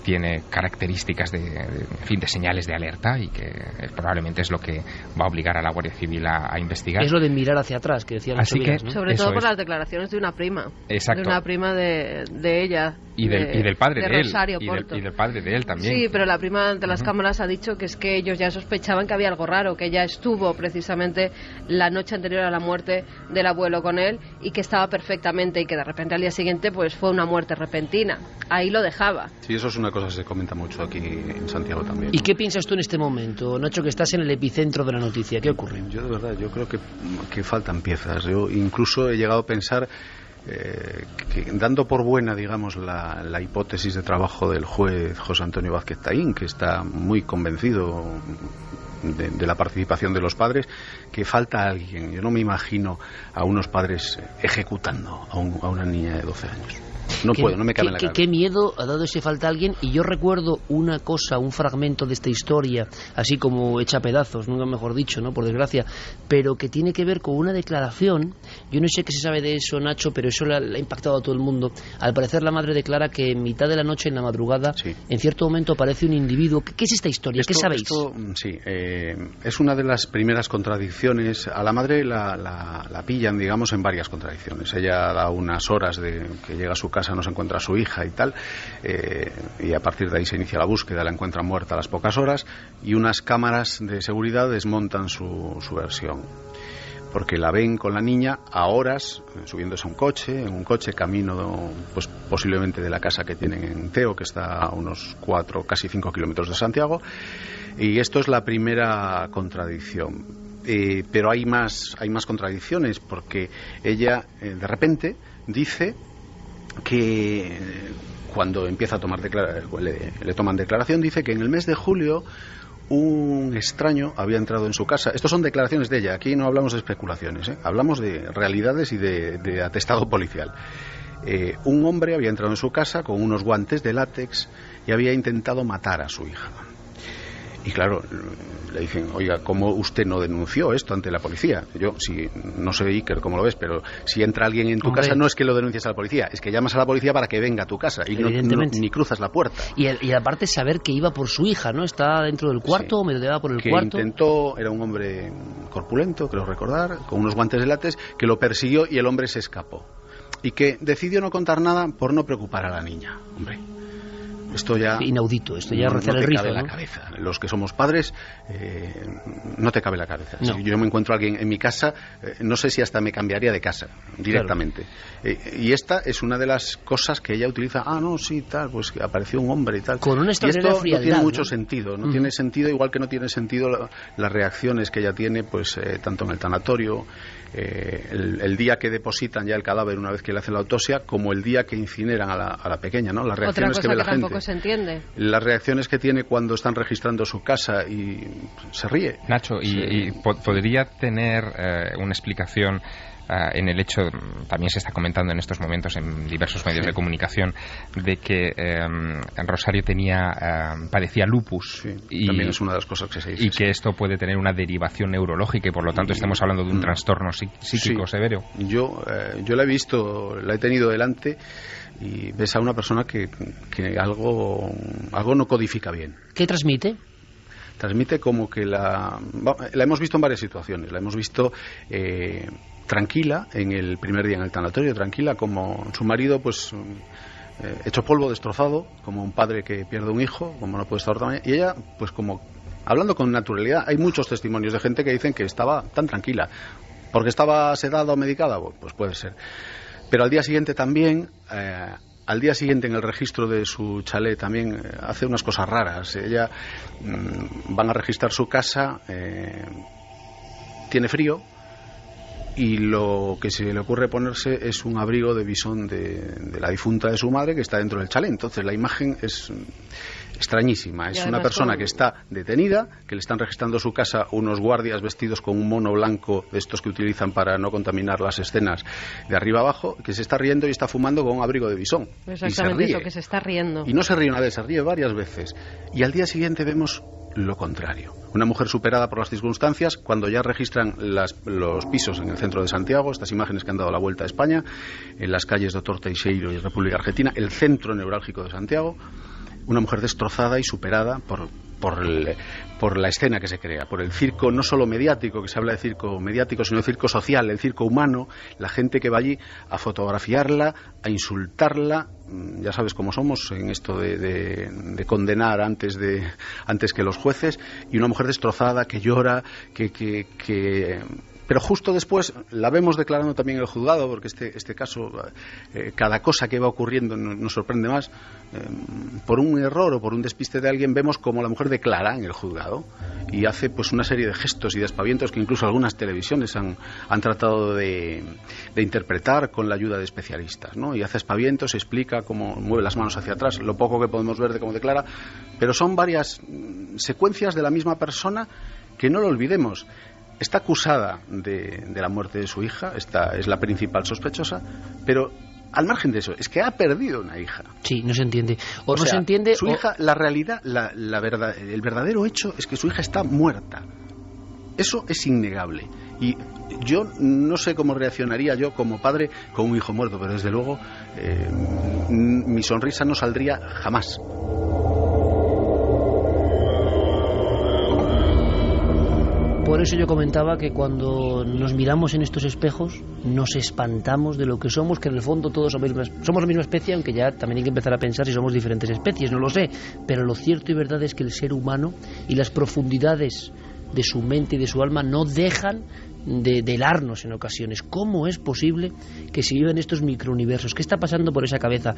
tiene características de señales de alerta, y que probablemente es lo que va a obligar a la Guardia Civil a investigar. Es lo de mirar hacia atrás, que decían las sobrinas, ¿no? Sobre todo por las declaraciones de una prima. Exacto. De una prima de ella. Y del padre de él. Rosario Y del padre de él también. Sí, pero la prima ante las cámaras ha dicho que es que ellos ya sospechaban que había algo raro, que ella estuvo precisamente la noche anterior a la muerte del abuelo con él y que estaba perfectamente, y que de repente al día siguiente pues fue una muerte repentina. Ahí lo dejaba. Sí, eso es una cosa que se comenta mucho aquí en Santiago también. ¿Y qué piensas tú en este momento, Nacho, que estás en el epicentro de la noticia? ¿Qué ocurre? Yo de verdad, yo creo que faltan piezas. Yo incluso he llegado a pensar que dando por buena, digamos, la hipótesis de trabajo del juez José Antonio Vázquez Taín, que está muy convencido de la participación de los padres, que falta alguien. Yo no me imagino a unos padres ejecutando a una niña de 12 años. No puedo, no me cabe en la cabeza. Qué miedo ha dado ese falta alguien. Y yo recuerdo una cosa, un fragmento de esta historia, así como hecha a pedazos, nunca mejor dicho, ¿no? Por desgracia, pero que tiene que ver con una declaración. Yo no sé qué se sabe de eso, Nacho, pero eso le ha impactado a todo el mundo. Al parecer la madre declara que en mitad de la noche, en la madrugada, sí, en cierto momento aparece un individuo. ¿Qué es esta historia? ¿Qué sabéis? Sí, es una de las primeras contradicciones. A la madre la pillan, digamos, en varias contradicciones. Ella da unas horas de que llega a su casa, no se encuentra a su hija y tal, y a partir de ahí se inicia la búsqueda, la encuentran muerta a las pocas horas, y unas cámaras de seguridad desmontan su versión, porque la ven con la niña a horas subiéndose en un coche camino, pues posiblemente de la casa que tienen en Teo, que está a unos 4, casi 5 kilómetros de Santiago. Y esto es la primera contradicción, pero hay más contradicciones, porque ella de repente dice que cuando empieza a tomar le toman declaración, dice que en el mes de julio un extraño había entrado en su casa. Estas son declaraciones de ella, aquí no hablamos de especulaciones, hablamos de realidades y de atestado policial. Un hombre había entrado en su casa con unos guantes de látex y había intentado matar a su hija. Y claro, le dicen, oiga, ¿cómo usted no denunció esto ante la policía? Yo, si no sé, Iker, cómo lo ves, pero si entra alguien en tu casa, no es que lo denuncies a la policía, es que llamas a la policía para que venga a tu casa y ni cruzas la puerta. Y aparte saber que iba por su hija, ¿no? Está dentro del cuarto, sí, o medio por el cuarto. Era un hombre corpulento, creo recordar, con unos guantes de látex, que lo persiguió y el hombre se escapó. Y que decidió no contar nada por no preocupar a la niña, hombre. Esto ya inaudito, esto ya no te cabe en la cabeza. Los que somos padres, no te cabe la cabeza. No. Si yo me encuentro a alguien en mi casa, no sé si hasta me cambiaría de casa directamente. Claro. Y esta es una de las cosas que ella utiliza. Pues que apareció un hombre y tal. Con una extraordinaria frialdad, no tiene mucho ¿no? sentido. No tiene sentido, igual que no tiene sentido las reacciones que ella tiene, pues tanto en el tanatorio, el día que depositan ya el cadáver una vez que le hacen la autopsia, como el día que incineran a la pequeña, ¿no? Las reacciones que ve la gente. Se entiende. Las reacciones que tiene cuando están registrando su casa y se ríe. Nacho, y podría tener una explicación en el hecho, también se está comentando en estos momentos en diversos medios de comunicación, de que Rosario padecía lupus. Y también es una de las cosas que se dice. Y que esto puede tener una derivación neurológica y por lo tanto estamos hablando de un trastorno psíquico severo. Yo la he visto, la he tenido delante, y ves a una persona que algo no codifica bien. ¿Qué transmite? Transmite como que la hemos visto en varias situaciones. La hemos visto tranquila en el primer día en el tanatorio, tranquila, como su marido, pues hecho polvo, destrozado, como un padre que pierde un hijo, como no puede estar de otra manera, y ella, pues como hablando con naturalidad. Hay muchos testimonios de gente que dicen que estaba tan tranquila porque estaba sedada o medicada, pues puede ser. Pero al día siguiente también, en el registro de su chalet también hace unas cosas raras. Ella van a registrar su casa, tiene frío, y lo que se le ocurre ponerse es un abrigo de visón de la difunta de su madre que está dentro del chalet. Entonces la imagen es extrañísima. Es una persona que está detenida, que le están registrando su casa unos guardias vestidos con un mono blanco de estos que utilizan para no contaminar las escenas de arriba abajo, que se está riendo y está fumando con un abrigo de visón. Exactamente, eso, que se está riendo. Y no se ríe una vez, se ríe varias veces. Y al día siguiente vemos lo contrario. Una mujer superada por las circunstancias, cuando ya registran los pisos en el centro de Santiago, estas imágenes que han dado la vuelta a España, en las calles Dr. Teixeiro y República Argentina, el centro neurálgico de Santiago, una mujer destrozada y superada por la escena que se crea, por el circo no solo mediático, que se habla de circo mediático, sino de circo social, el circo humano, la gente que va allí a fotografiarla, a insultarla. Ya sabes cómo somos en esto de condenar antes que los jueces, y una mujer destrozada que llora, pero justo después la vemos declarando también en el juzgado, porque este caso, cada cosa que va ocurriendo nos sorprende más. Por un error o por un despiste de alguien, vemos como la mujer declara en el juzgado y hace pues una serie de gestos y de aspavientos que incluso algunas televisiones han tratado de interpretar con la ayuda de especialistas, ¿no? Y hace aspavientos, explica cómo mueve las manos hacia atrás, lo poco que podemos ver de cómo declara, pero son varias secuencias de la misma persona que no lo olvidemos. Está acusada de la muerte de su hija, esta es la principal sospechosa, pero al margen de eso, es que ha perdido una hija. Sí, no se entiende. O no se entiende. Su hija, la realidad, el verdadero hecho es que su hija está muerta. Eso es innegable. Y yo no sé cómo reaccionaría yo como padre con un hijo muerto, pero desde luego mi sonrisa no saldría jamás. Por eso yo comentaba que cuando nos miramos en estos espejos nos espantamos de lo que somos, que en el fondo todos somos la misma especie, aunque ya también hay que empezar a pensar si somos diferentes especies, no lo sé, pero lo cierto y verdad es que el ser humano y las profundidades de su mente y de su alma no dejan de helarnos en ocasiones. ¿Cómo es posible que se vivan estos microuniversos? ¿Qué está pasando por esa cabeza?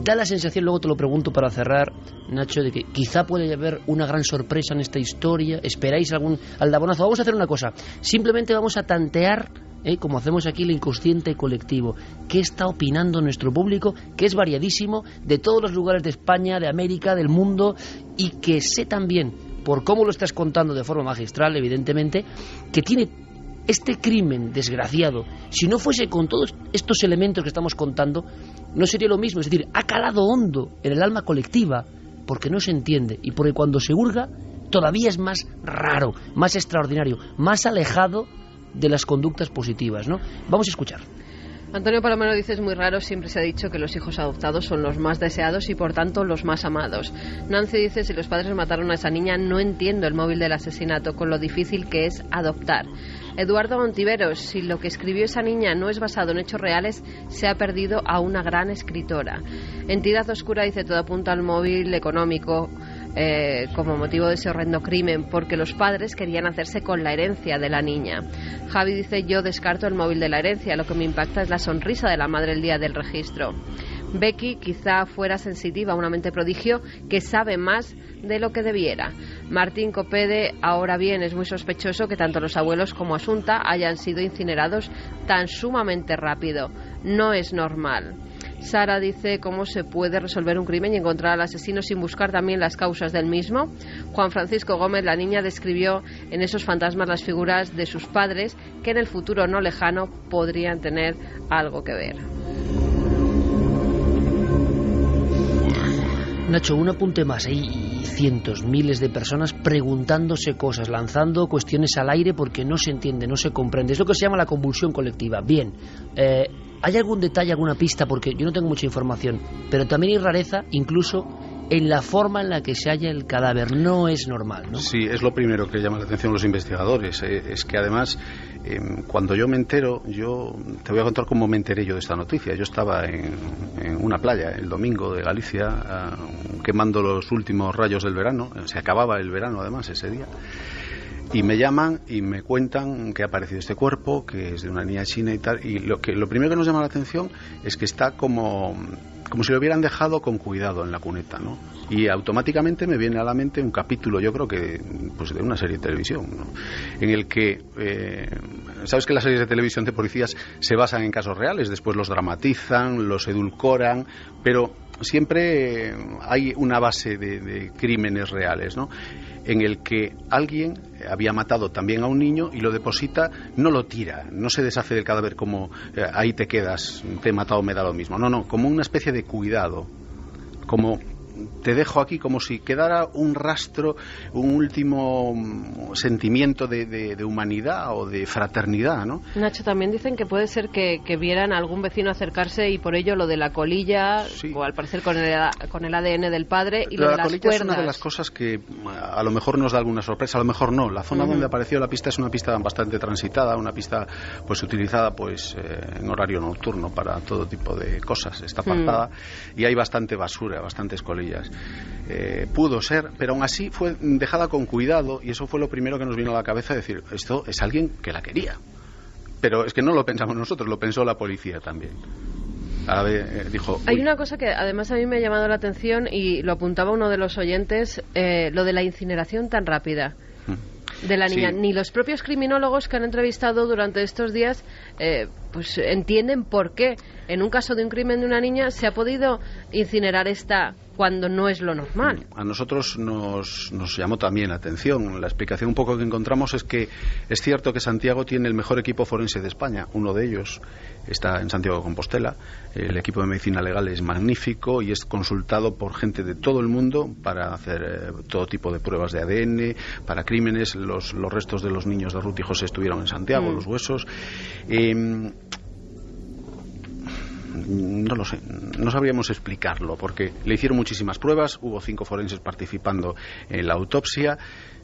Da la sensación, luego te lo pregunto para cerrar, Nacho, de que quizá puede haber una gran sorpresa en esta historia. ¿Esperáis algún aldabonazo? Vamos a hacer una cosa, simplemente vamos a tantear, como hacemos aquí, el inconsciente colectivo. ¿Qué está opinando nuestro público? Que es variadísimo, de todos los lugares de España, de América, del mundo, y que sé también, por cómo lo estás contando de forma magistral, evidentemente, que tiene este crimen desgraciado. Si no fuese con todos estos elementos que estamos contando, no sería lo mismo. Es decir, ha calado hondo en el alma colectiva, porque no se entiende, y porque cuando se hurga todavía es más raro, más extraordinario, más alejado de las conductas positivas, ¿no? Vamos a escuchar. Antonio Palomero dice: es muy raro, siempre se ha dicho que los hijos adoptados son los más deseados y por tanto los más amados. Nancy dice: si los padres mataron a esa niña, no entiendo el móvil del asesinato, con lo difícil que es adoptar. Eduardo Montiveros: si lo que escribió esa niña no es basado en hechos reales, se ha perdido a una gran escritora. Entidad Oscura dice: todo apunta al móvil económico como motivo de ese horrendo crimen, porque los padres querían hacerse con la herencia de la niña. Javi dice: yo descarto el móvil de la herencia, lo que me impacta es la sonrisa de la madre el día del registro. Becky: quizá fuera sensitiva, una mente prodigio que sabe más de lo que debiera. Martín Copede: ahora bien, es muy sospechoso que tanto los abuelos como Asunta hayan sido incinerados tan sumamente rápido. No es normal. Sara dice: ¿cómo se puede resolver un crimen y encontrar al asesino sin buscar también las causas del mismo? Juan Francisco Gómez: la niña describió en esos fantasmas las figuras de sus padres que en el futuro no lejano podrían tener algo que ver. Nacho, un apunte más. Hay cientos, miles de personas preguntándose cosas, lanzando cuestiones al aire porque no se entiende, no se comprende. Es lo que se llama la convulsión colectiva. Bien, ¿hay algún detalle, alguna pista? Porque yo no tengo mucha información, pero también hay rareza incluso en la forma en la que se halla el cadáver. No es normal, ¿no? Sí, es lo primero que llama la atención los investigadores. Es que además, cuando yo me entero, yo te voy a contar cómo me enteré yo de esta noticia. Yo estaba en una playa el domingo de Galicia, quemando los últimos rayos del verano. Se acababa el verano además ese día. Y me llaman y me cuentan que ha aparecido este cuerpo, que es de una niña china y tal. Y lo primero que nos llama la atención es que está como si lo hubieran dejado con cuidado en la cuneta, ¿no? Y automáticamente me viene a la mente un capítulo, yo creo que pues de una serie de televisión, ¿no? En el que sabes que las series de televisión de policías se basan en casos reales, después los dramatizan, los edulcoran, pero siempre hay una base de crímenes reales, ¿no? En el que alguien había matado también a un niño y lo deposita, no lo tira, no se deshace del cadáver como ahí te quedas, te he matado, me da lo mismo. No, como una especie de cuidado, como te dejo aquí, como si quedara un rastro, un último sentimiento de humanidad o de fraternidad, ¿no? Nacho, también dicen que puede ser que vieran a algún vecino acercarse y por ello lo de la colilla, sí, o al parecer con el ADN del padre, y lo de las cuerdas. La colilla es una de las cosas que a lo mejor nos da alguna sorpresa, a lo mejor no. La zona donde apareció la pista es una pista bastante transitada, una pista pues utilizada pues en horario nocturno para todo tipo de cosas, está apartada y hay bastante basura, bastantes colillas. Pudo ser, pero aún así fue dejada con cuidado y eso fue lo primero que nos vino a la cabeza, decir, esto es alguien que la quería. Pero es que no lo pensamos nosotros, lo pensó la policía también. Dijo, hay una cosa que además a mí me ha llamado la atención y lo apuntaba uno de los oyentes, lo de la incineración tan rápida de la niña. Sí. Ni los propios criminólogos que han entrevistado durante estos días pues entienden por qué en un caso de un crimen de una niña se ha podido incinerar cuando no es lo normal. A nosotros nos llamó también la atención. La explicación un poco que encontramos es que es cierto que Santiago tiene el mejor equipo forense de España. Uno de ellos está en Santiago de Compostela. El equipo de medicina legal es magnífico y es consultado por gente de todo el mundo para hacer todo tipo de pruebas de ADN, para crímenes. Los restos de los niños de Ruth y José estuvieron en Santiago, los huesos. No lo sé, no sabríamos explicarlo, porque le hicieron muchísimas pruebas, hubo 5 forenses participando en la autopsia,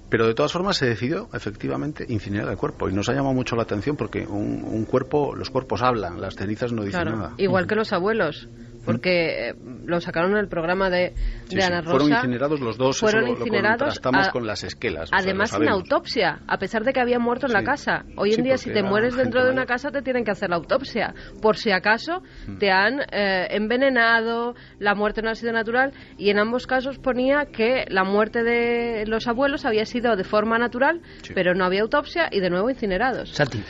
pero de todas formas se decidió efectivamente incinerar el cuerpo y nos ha llamado mucho la atención porque los cuerpos hablan, las cenizas no dicen nada. Igual que los abuelos, porque lo sacaron en el programa de Ana Rosa. Fueron incinerados los dos, fueron incinerados, lo contrastamos con las esquelas. Además sin autopsia, a pesar de que habían muerto en la casa. Hoy en día si te mueres dentro de una casa te tienen que hacer la autopsia, por si acaso te han envenenado, la muerte no ha sido natural, y en ambos casos ponía que la muerte de los abuelos había sido de forma natural, pero no había autopsia y de nuevo incinerados. Santi.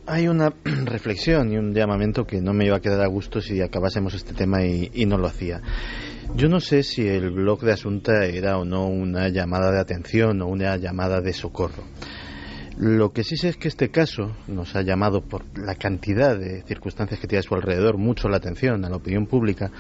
Hay una reflexión y un llamamiento que no me iba a quedar a gusto si acabásemos este tema y no lo hacía. Yo no sé si el blog de Asunta era o no una llamada de atención o una llamada de socorro. Lo que sí sé es que este caso nos ha llamado, por la cantidad de circunstancias que tiene a su alrededor, mucho la atención a la opinión pública,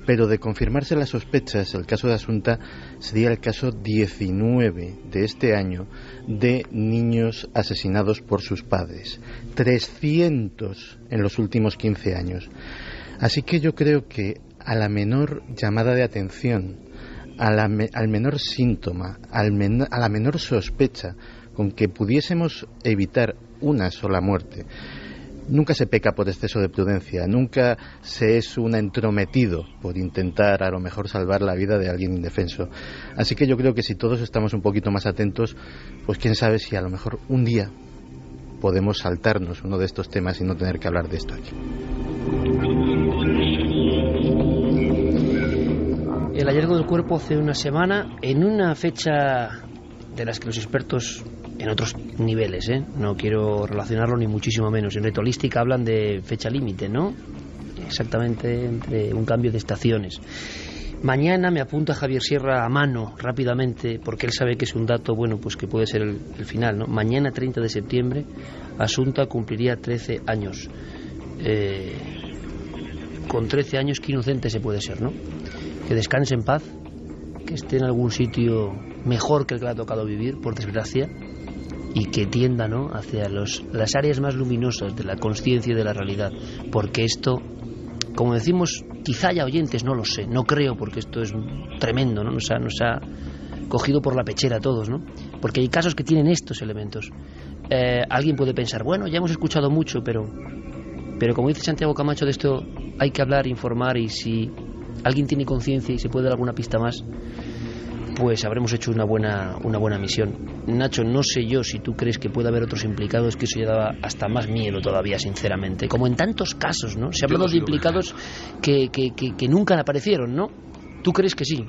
pero de confirmarse las sospechas, el caso de Asunta sería el caso 19 de este año de niños asesinados por sus padres. 300 en los últimos 15 años. Así que yo creo que a la menor llamada de atención, al menor síntoma, a la menor sospecha con que pudiésemos evitar una sola muerte, nunca se peca por exceso de prudencia, nunca se es un entrometido por intentar a lo mejor salvar la vida de alguien indefenso. Así que yo creo que si todos estamos un poquito más atentos, pues quién sabe si a lo mejor un día podemos saltarnos uno de estos temas y no tener que hablar de esto aquí. El hallazgo del cuerpo hace una semana, en una fecha de las que los expertos en otros niveles, no quiero relacionarlo ni muchísimo menos, en ritualística hablan de fecha límite, ¿no? Exactamente, entre un cambio de estaciones. Mañana me apunta Javier Sierra a mano, rápidamente, porque él sabe que es un dato, bueno, pues que puede ser el final, ¿no? Mañana, 30 de septiembre, Asunta cumpliría 13 años. Con 13 años, qué inocente se puede ser, ¿no? Que descanse en paz, que esté en algún sitio mejor que el que le ha tocado vivir, por desgracia, y que tienda, ¿no?, hacia las áreas más luminosas de la consciencia y de la realidad, porque esto como decimos, quizá haya oyentes, no lo sé, no creo, porque esto es tremendo, ¿no? Nos ha cogido por la pechera a todos, ¿no? Porque hay casos que tienen estos elementos. Alguien puede pensar, bueno, ya hemos escuchado mucho, pero como dice Santiago Camacho, de esto hay que hablar, informar, y si alguien tiene conciencia y se puede dar alguna pista más, pues habremos hecho una buena misión. Nacho, no sé yo si tú crees que puede haber otros implicados, que eso ya daba hasta más miedo todavía, sinceramente, como en tantos casos, ¿no? Se ha hablado de implicados que nunca aparecieron, ¿no? ¿Tú crees que sí?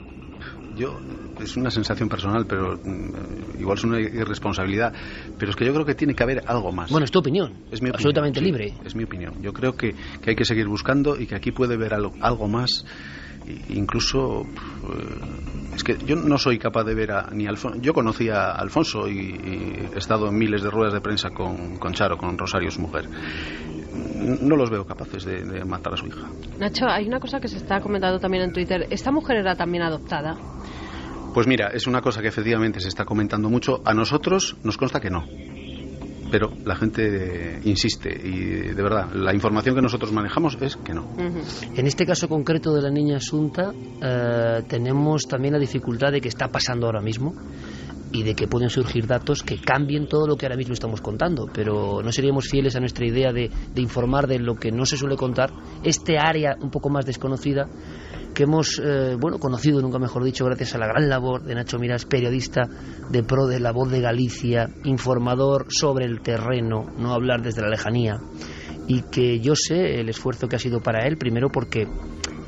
Es una sensación personal, pero igual es una irresponsabilidad, pero es que yo creo que tiene que haber algo más. Bueno, es tu opinión, es mi opinión, absolutamente libre. Es mi opinión. Yo creo que hay que seguir buscando y que aquí puede haber algo más. Incluso es que yo no soy capaz de ver ni Alfonso. Yo conocí a Alfonso y he estado en miles de ruedas de prensa con Charo, con Rosario, su mujer. No los veo capaces de matar a su hija. Nacho, hay una cosa que se está comentando también en Twitter. ¿Esta mujer era también adoptada? Pues mira, es una cosa que efectivamente se está comentando mucho. A nosotros nos consta que no, pero la gente insiste, y de verdad, la información que nosotros manejamos es que no. En este caso concreto de la niña Asunta, tenemos también la dificultad de que está pasando ahora mismo y de que pueden surgir datos que cambien todo lo que ahora mismo estamos contando, pero no seríamos fieles a nuestra idea de informar de lo que no se suele contar, este área un poco más desconocida que hemos conocido, nunca mejor dicho, gracias a la gran labor de Nacho Miras, periodista de pro de La Voz de Galicia, informador sobre el terreno, no hablar desde la lejanía, y que yo sé el esfuerzo que ha sido para él, primero porque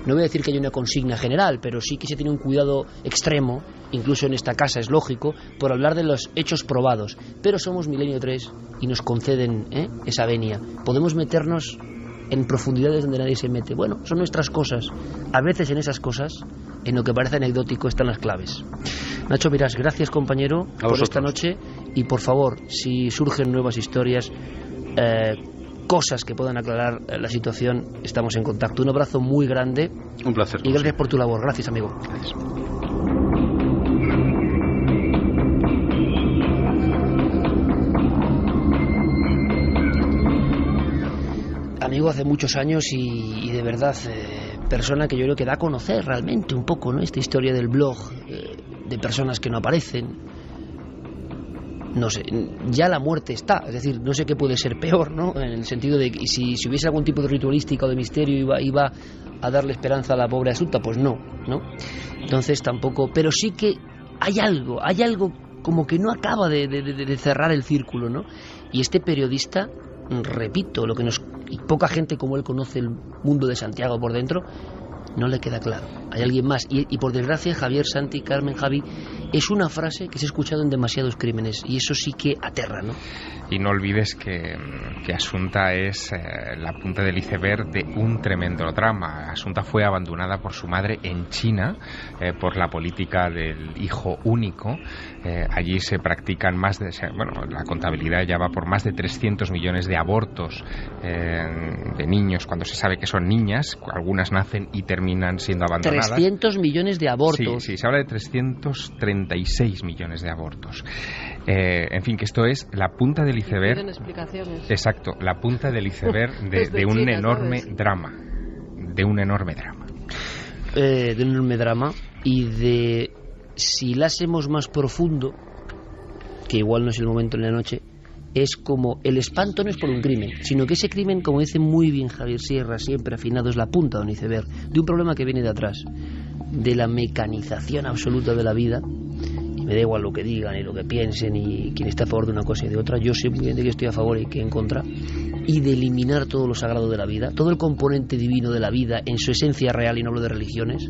no voy a decir que haya una consigna general, pero sí que se tiene un cuidado extremo, incluso en esta casa es lógico, por hablar de los hechos probados, pero somos Milenio 3 y nos conceden esa venia, podemos meternos en profundidades donde nadie se mete. Bueno, son nuestras cosas. A veces en esas cosas, en lo que parece anecdótico, están las claves. Nacho Miras, gracias, compañero, por esta noche, y por favor, si surgen nuevas historias, cosas que puedan aclarar la situación, estamos en contacto. Un abrazo muy grande. Un placer. Y gracias por tu labor. Gracias, amigo. Gracias. Amigo hace muchos años y de verdad persona que yo creo que da a conocer realmente un poco, ¿no? Esta historia del blog, de personas que no aparecen. No sé, ya la muerte está, es decir, no sé qué puede ser peor, ¿no? En el sentido de que si hubiese algún tipo de ritualística o de misterio iba a darle esperanza a la pobre Asunta, pues no. Entonces tampoco, pero sí que hay algo como que no acaba de cerrar el círculo, ¿no? Y este periodista, repito, y poca gente como él conoce el mundo de Santiago por dentro, no le queda claro. Hay alguien más. Y por desgracia, Javier, Santi, Carmen, Javi, es una frase que se ha escuchado en demasiados crímenes, y eso sí que aterra, ¿no? Y no olvides que Asunta es la punta del iceberg de un tremendo drama. Asunta fue abandonada por su madre en China por la política del hijo único. Allí se practican la contabilidad ya va por más de 300 millones de abortos de niños cuando se sabe que son niñas. Algunas nacen y terminan siendo abandonadas. 300 millones de abortos. Sí, se habla de 336 millones de abortos. En fin, que esto es la punta del iceberg. Tienen explicaciones. Exacto, la punta del iceberg de un China, enorme ¿sabes? drama. De un enorme drama. De un enorme drama, y de, si la hacemos más profundo, que igual no es el momento en la noche, es como el espanto no es por un crimen, sino que ese crimen, como dice muy bien Javier Sierra, siempre afinado, es la punta de un iceberg, de un problema que viene de atrás, de la mecanización absoluta de la vida. Y me da igual lo que digan y lo que piensen y quien está a favor de una cosa y de otra, yo sé muy bien de que estoy a favor y que en contra, y de eliminar todo lo sagrado de la vida, todo el componente divino de la vida en su esencia real, y no hablo de religiones,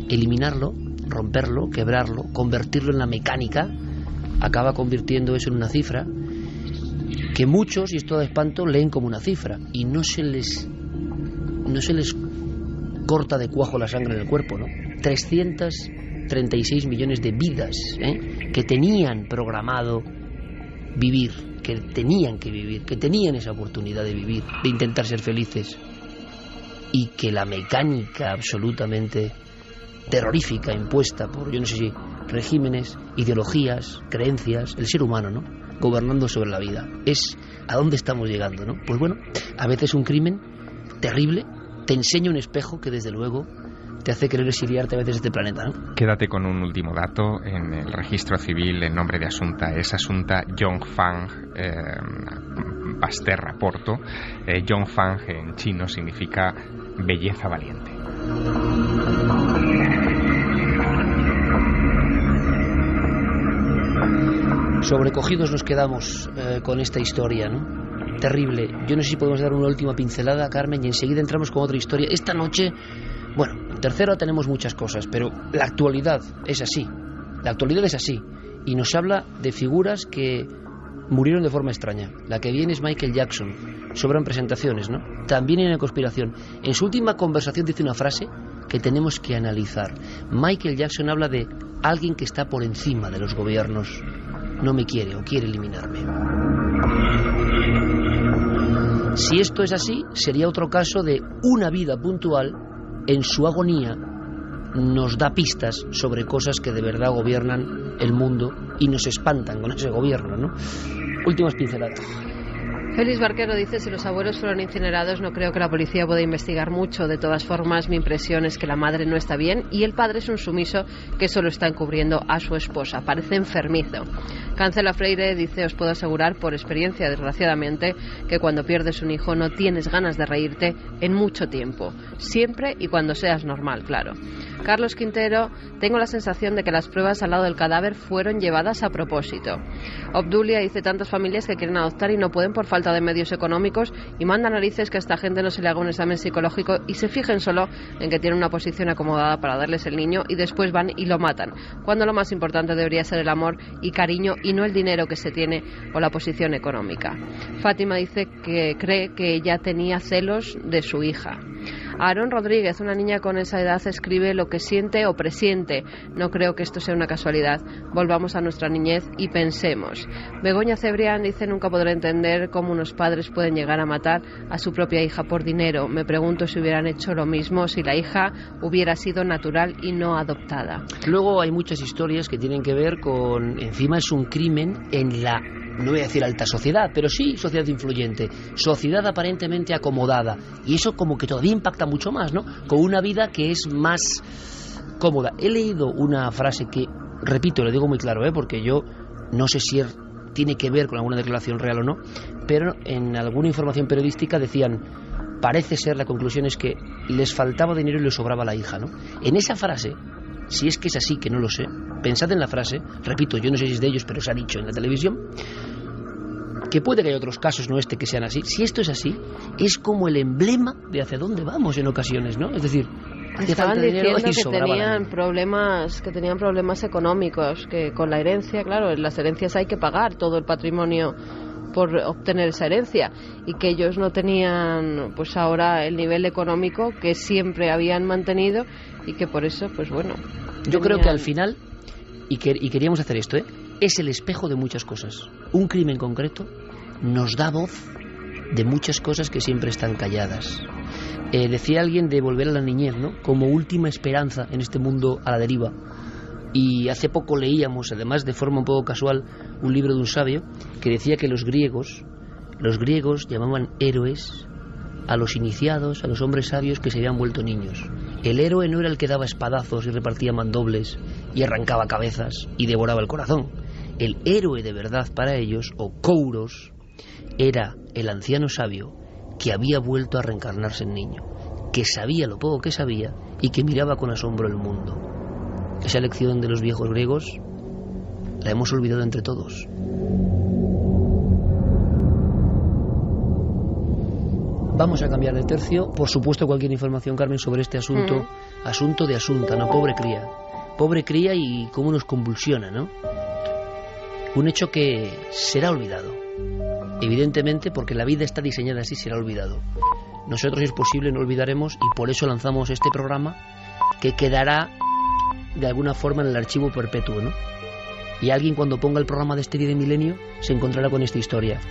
eliminarlo, romperlo, quebrarlo, convertirlo en la mecánica, acaba convirtiendo eso en una cifra que muchos, y esto da espanto, leen como una cifra y no se les corta de cuajo la sangre en el cuerpo, ¿no? 336 millones de vidas que tenían programado vivir, que tenían que vivir, que tenían esa oportunidad de vivir, de intentar ser felices, y que la mecánica absolutamente terrorífica impuesta por, yo no sé si, regímenes, ideologías, creencias, el ser humano, ¿no?, gobernando sobre la vida. Es a dónde estamos llegando, ¿no? Pues bueno, a veces un crimen terrible, te enseña un espejo que desde luego te hace querer exiliarte a veces de este planeta, ¿no? Quédate con un último dato. En el registro civil, el nombre de Asunta es Asunta Yongfang Basterra Porto. Yongfang en chino significa belleza valiente. Sobrecogidos nos quedamos con esta historia, ¿no? Terrible. Yo no sé si podemos dar una última pincelada, Carmen, y enseguida entramos con otra historia. Esta noche, bueno, en Tercero tenemos muchas cosas, pero la actualidad es así. La actualidad es así. Y nos habla de figuras que murieron de forma extraña. La que viene es Michael Jackson. Sobran presentaciones, ¿no? También hay una conspiración. En su última conversación dice una frase que tenemos que analizar. Michael Jackson habla de alguien que está por encima de los gobiernos. No me quiere o quiere eliminarme. Si esto es así, sería otro caso de una vida puntual en su agonía nos da pistas sobre cosas que de verdad gobiernan el mundo y nos espantan con ese gobierno, ¿no? Últimas pinceladas. Félix Barquero dice: si los abuelos fueron incinerados, no creo que la policía pueda investigar mucho. De todas formas, mi impresión es que la madre no está bien y el padre es un sumiso que solo está encubriendo a su esposa. Parece enfermizo. Cancela Freire dice: os puedo asegurar por experiencia, desgraciadamente, que cuando pierdes un hijo no tienes ganas de reírte en mucho tiempo. Siempre y cuando seas normal, claro. Carlos Quintero: tengo la sensación de que las pruebas al lado del cadáver fueron llevadas a propósito. Obdulia dice: tantas familias que quieren adoptar y no pueden por falta de medios económicos, y manda narices que a esta gente no se le haga un examen psicológico y se fijen solo en que tienen una posición acomodada para darles el niño y después van y lo matan, cuando lo más importante debería ser el amor y cariño y no el dinero que se tiene o la posición económica. Fátima dice que cree que ella tenía celos de su hija. Aarón Rodríguez: una niña con esa edad escribe lo que siente o presiente. No creo que esto sea una casualidad. Volvamos a nuestra niñez y pensemos. Begoña Cebrián dice: nunca podré entender cómo unos padres pueden llegar a matar a su propia hija por dinero. Me pregunto si hubieran hecho lo mismo si la hija hubiera sido natural y no adoptada. Luego hay muchas historias que tienen que ver con, encima es un crimen en la, no voy a decir alta sociedad, pero sí sociedad influyente, sociedad aparentemente acomodada, y eso como que todavía impacta mucho más, ¿no? Con una vida que es más cómoda. He leído una frase que, repito, lo digo muy claro, porque yo no sé si tiene que ver con alguna declaración real o no, pero en alguna información periodística decían: parece ser, la conclusión es que les faltaba dinero y les sobraba la hija, ¿no? En esa frase, si es que es así, que no lo sé, pensad en la frase, repito, yo no sé si es de ellos, pero se ha dicho en la televisión, que puede que haya otros casos, no este, que sean así. Si esto es así, es como el emblema de hacia dónde vamos en ocasiones, ¿no? Es decir, estaban diciendo que tenían problemas económicos, que con la herencia, claro, en las herencias hay que pagar todo el patrimonio por obtener esa herencia, y que ellos no tenían pues ahora el nivel económico que siempre habían mantenido, y que por eso, pues bueno, yo creo que al final, y queríamos hacer esto, es el espejo de muchas cosas. Un crimen concreto nos da voz de muchas cosas que siempre están calladas. Decía alguien de volver a la niñez, ¿no? Como última esperanza en este mundo a la deriva. Y hace poco leíamos, además de forma un poco casual, un libro de un sabio que decía que los griegos llamaban héroes a los iniciados, a los hombres sabios que se habían vuelto niños. El héroe no era el que daba espadazos y repartía mandobles y arrancaba cabezas y devoraba el corazón. El héroe de verdad para ellos, o kouros, era el anciano sabio que había vuelto a reencarnarse en niño, que sabía lo poco que sabía y que miraba con asombro el mundo. Esa lección de los viejos griegos la hemos olvidado entre todos. Vamos a cambiar de tercio. Por supuesto, cualquier información, Carmen, sobre este asunto, asunto de Asunta, ¿no? Pobre cría y cómo nos convulsiona, ¿no? Un hecho que será olvidado, evidentemente, porque la vida está diseñada así, será olvidado. Nosotros, si es posible, no olvidaremos, y por eso lanzamos este programa que quedará de alguna forma en el archivo perpetuo, ¿no? Y alguien, cuando ponga el programa de este día de milenio, se encontrará con esta historia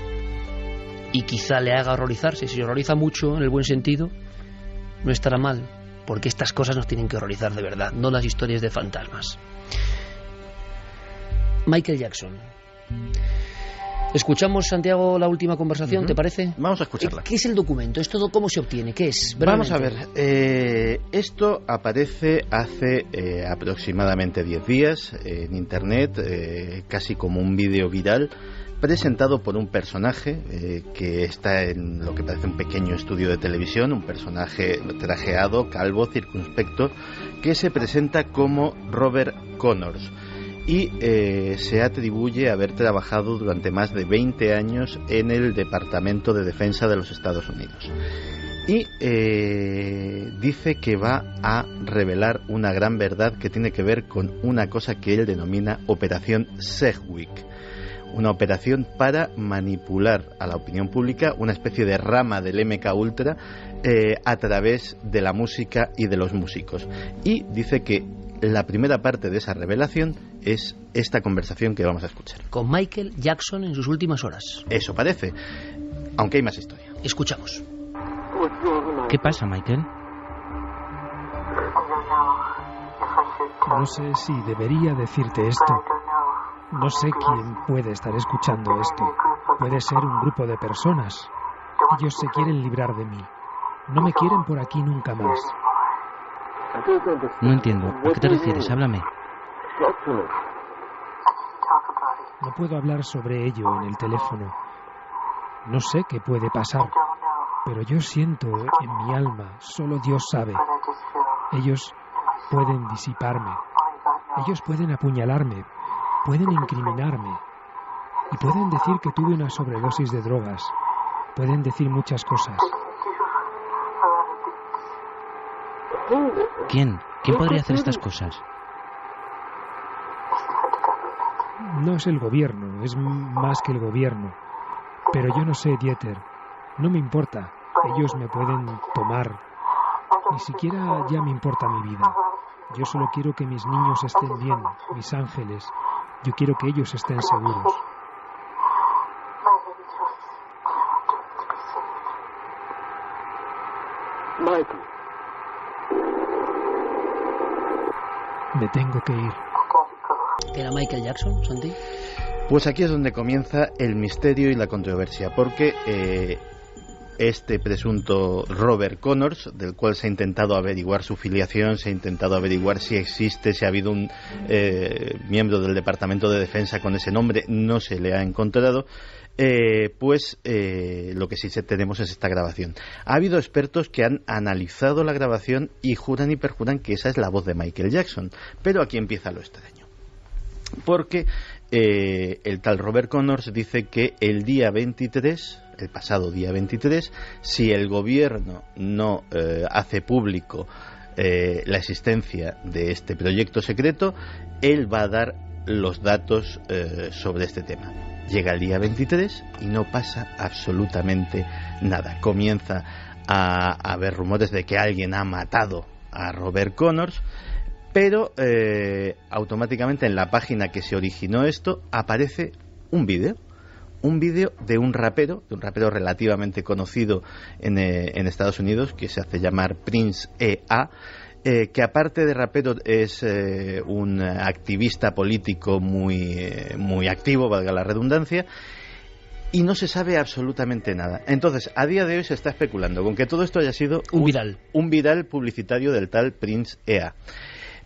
y quizá le haga horrorizarse. Si se horroriza mucho, en el buen sentido, no estará mal, porque estas cosas nos tienen que horrorizar de verdad, no las historias de fantasmas. Michael Jackson. Escuchamos, Santiago, la última conversación, ¿te parece? Vamos a escucharla. ¿Qué es el documento? ¿Esto cómo se obtiene? ¿Qué es? Vamos a ver. Esto aparece hace aproximadamente 10 días en Internet, casi como un vídeo viral, presentado por un personaje que está en lo que parece un pequeño estudio de televisión, un personaje trajeado, calvo, circunspecto, que se presenta como Robert Connors y se atribuye haber trabajado durante más de 20 años en el Departamento de Defensa de los Estados Unidos. Y dice que va a revelar una gran verdad que tiene que ver con una cosa que él denomina Operación Sedgwick. Una operación para manipular a la opinión pública, una especie de rama del MK Ultra a través de la música y de los músicos. Y dice que la primera parte de esa revelación es esta conversación que vamos a escuchar. Con Michael Jackson en sus últimas horas. Eso parece, aunque hay más historia. Escuchamos. ¿Qué pasa, Michael? No sé si debería decirte esto. No sé quién puede estar escuchando esto. Puede ser un grupo de personas. Ellos se quieren librar de mí. No me quieren por aquí nunca más. No entiendo. ¿A qué te refieres? Háblame. No puedo hablar sobre ello en el teléfono. No sé qué puede pasar, pero yo siento en mi alma, solo Dios sabe. Ellos pueden disiparme. Ellos pueden apuñalarme. Pueden incriminarme y pueden decir que tuve una sobredosis de drogas. Pueden decir muchas cosas. ¿Quién? ¿Quién podría hacer estas cosas? No es el gobierno, es más que el gobierno. Pero yo no sé, Dieter. No me importa. Ellos me pueden tomar. Ni siquiera ya me importa mi vida. Yo solo quiero que mis niños estén bien, mis ángeles. Yo quiero que ellos estén seguros. Michael. Me tengo que ir. ¿Era Michael Jackson, Santi? Pues aquí es donde comienza el misterio y la controversia, porque este presunto Robert Connors, del cual se ha intentado averiguar su filiación, se ha intentado averiguar si existe, si ha habido un miembro del Departamento de Defensa con ese nombre, no se le ha encontrado, lo que sí tenemos es esta grabación. Ha habido expertos que han analizado la grabación y juran y perjuran que esa es la voz de Michael Jackson, pero aquí empieza lo extraño, porque el tal Robert Connors dice que el pasado día 23, si el gobierno no hace público la existencia de este proyecto secreto, él va a dar los datos sobre este tema. Llega el día 23 y no pasa absolutamente nada. Comienza a haber rumores de que alguien ha matado a Robert Connors, pero automáticamente en la página que se originó esto aparece un vídeo de un rapero relativamente conocido en Estados Unidos, que se hace llamar Prince E.A., que aparte de rapero es un activista político muy activo, valga la redundancia, y no se sabe absolutamente nada. Entonces, a día de hoy se está especulando con que todo esto haya sido un viral publicitario del tal Prince E.A.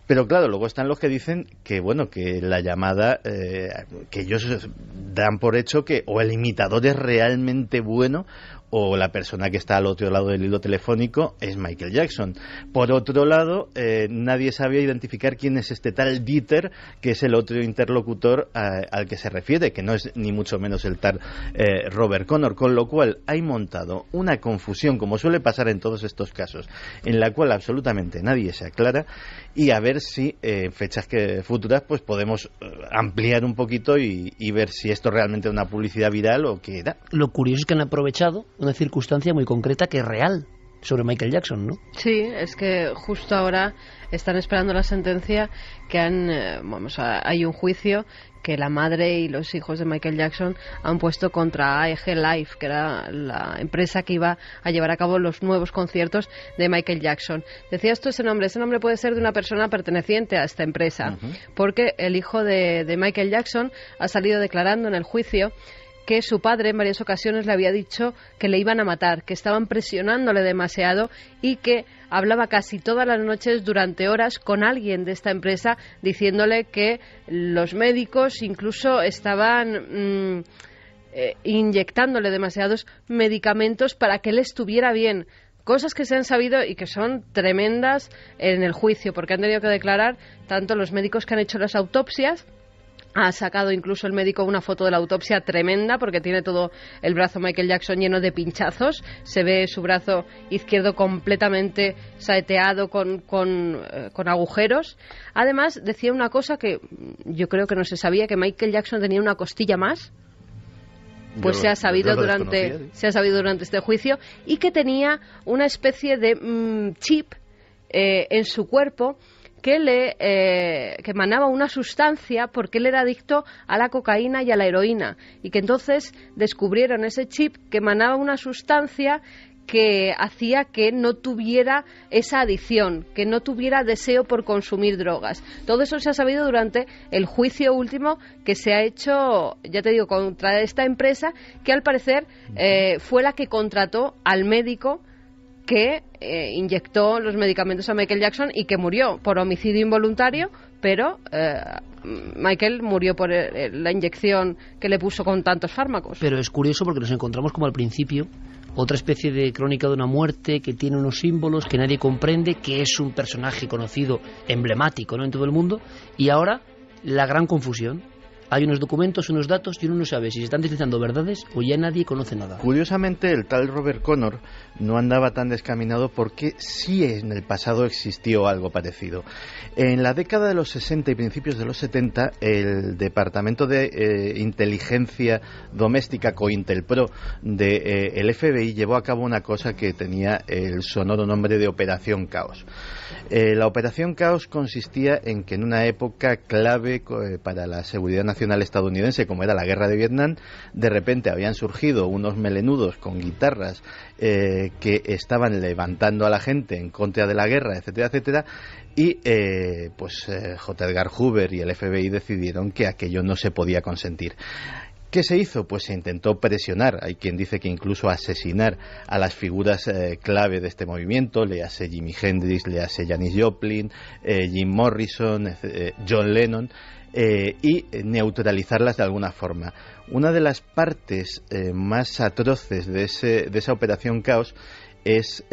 Pero claro, luego están los que dicen que que la llamada, que ellos dan por hecho que o el imitador es realmente bueno o la persona que está al otro lado del hilo telefónico es Michael Jackson. Por otro lado, nadie sabía identificar quién es este tal Dieter, que es el otro interlocutor al que se refiere, que no es ni mucho menos el tal Robert Connors, con lo cual hay montado una confusión, como suele pasar en todos estos casos, en la cual absolutamente nadie se aclara, y a ver si en fechas futuras pues podemos ampliar un poquito y ver si esto realmente es una publicidad viral o qué era. Lo curioso es que han aprovechado una circunstancia muy concreta que es real sobre Michael Jackson, ¿no? Sí, es que justo ahora están esperando la sentencia que hay un juicio que la madre y los hijos de Michael Jackson han puesto contra AEG Live, que era la empresa que iba a llevar a cabo los nuevos conciertos de Michael Jackson. Decías tú ese nombre puede ser de una persona perteneciente a esta empresa, porque el hijo de Michael Jackson ha salido declarando en el juicio que su padre en varias ocasiones le había dicho que le iban a matar, que estaban presionándole demasiado y que hablaba casi todas las noches durante horas con alguien de esta empresa diciéndole que los médicos incluso estaban inyectándole demasiados medicamentos para que él estuviera bien. Cosas que se han sabido y que son tremendas en el juicio, porque han tenido que declarar tanto los médicos que han hecho las autopsias. Ha sacado incluso el médico una foto de la autopsia tremenda porque tiene todo el brazo Michael Jackson lleno de pinchazos. Se ve su brazo izquierdo completamente saeteado con agujeros. Además, decía una cosa que yo creo que no se sabía, que Michael Jackson tenía una costilla más. Pues se ha sabido durante este juicio, y que tenía una especie de chip en su cuerpo que emanaba una sustancia porque él era adicto a la cocaína y a la heroína, y que entonces descubrieron ese chip que emanaba una sustancia que hacía que no tuviera esa adicción, que no tuviera deseo por consumir drogas. Todo eso se ha sabido durante el juicio último que se ha hecho, ya te digo, contra esta empresa, que al parecer fue la que contrató al médico que inyectó los medicamentos a Michael Jackson y que murió por homicidio involuntario, pero Michael murió por la inyección que le puso con tantos fármacos. Pero es curioso porque nos encontramos como al principio otra especie de crónica de una muerte que tiene unos símbolos que nadie comprende, que es un personaje conocido, emblemático, ¿no?, en todo el mundo, y ahora la gran confusión. Hay unos documentos, unos datos, y uno no sabe si se están deslizando verdades o ya nadie conoce nada. Curiosamente, el tal Robert Connor no andaba tan descaminado porque sí en el pasado existió algo parecido. En la década de los 60 y principios de los 70, el Departamento de Inteligencia Doméstica COINTELPRO del FBI llevó a cabo una cosa que tenía el sonoro nombre de Operación Caos. La Operación Caos consistía en que en una época clave para la seguridad nacional estadounidense, como era la guerra de Vietnam, de repente habían surgido unos melenudos con guitarras que estaban levantando a la gente en contra de la guerra, etcétera, etcétera, y J. Edgar Hoover y el FBI decidieron que aquello no se podía consentir. ¿Qué se hizo? Pues se intentó presionar, hay quien dice que incluso asesinar a las figuras clave de este movimiento, le hace Jimi Hendrix, le hace Janis Joplin, Jim Morrison, John Lennon, y neutralizarlas de alguna forma. Una de las partes más atroces de esa Operación Caos es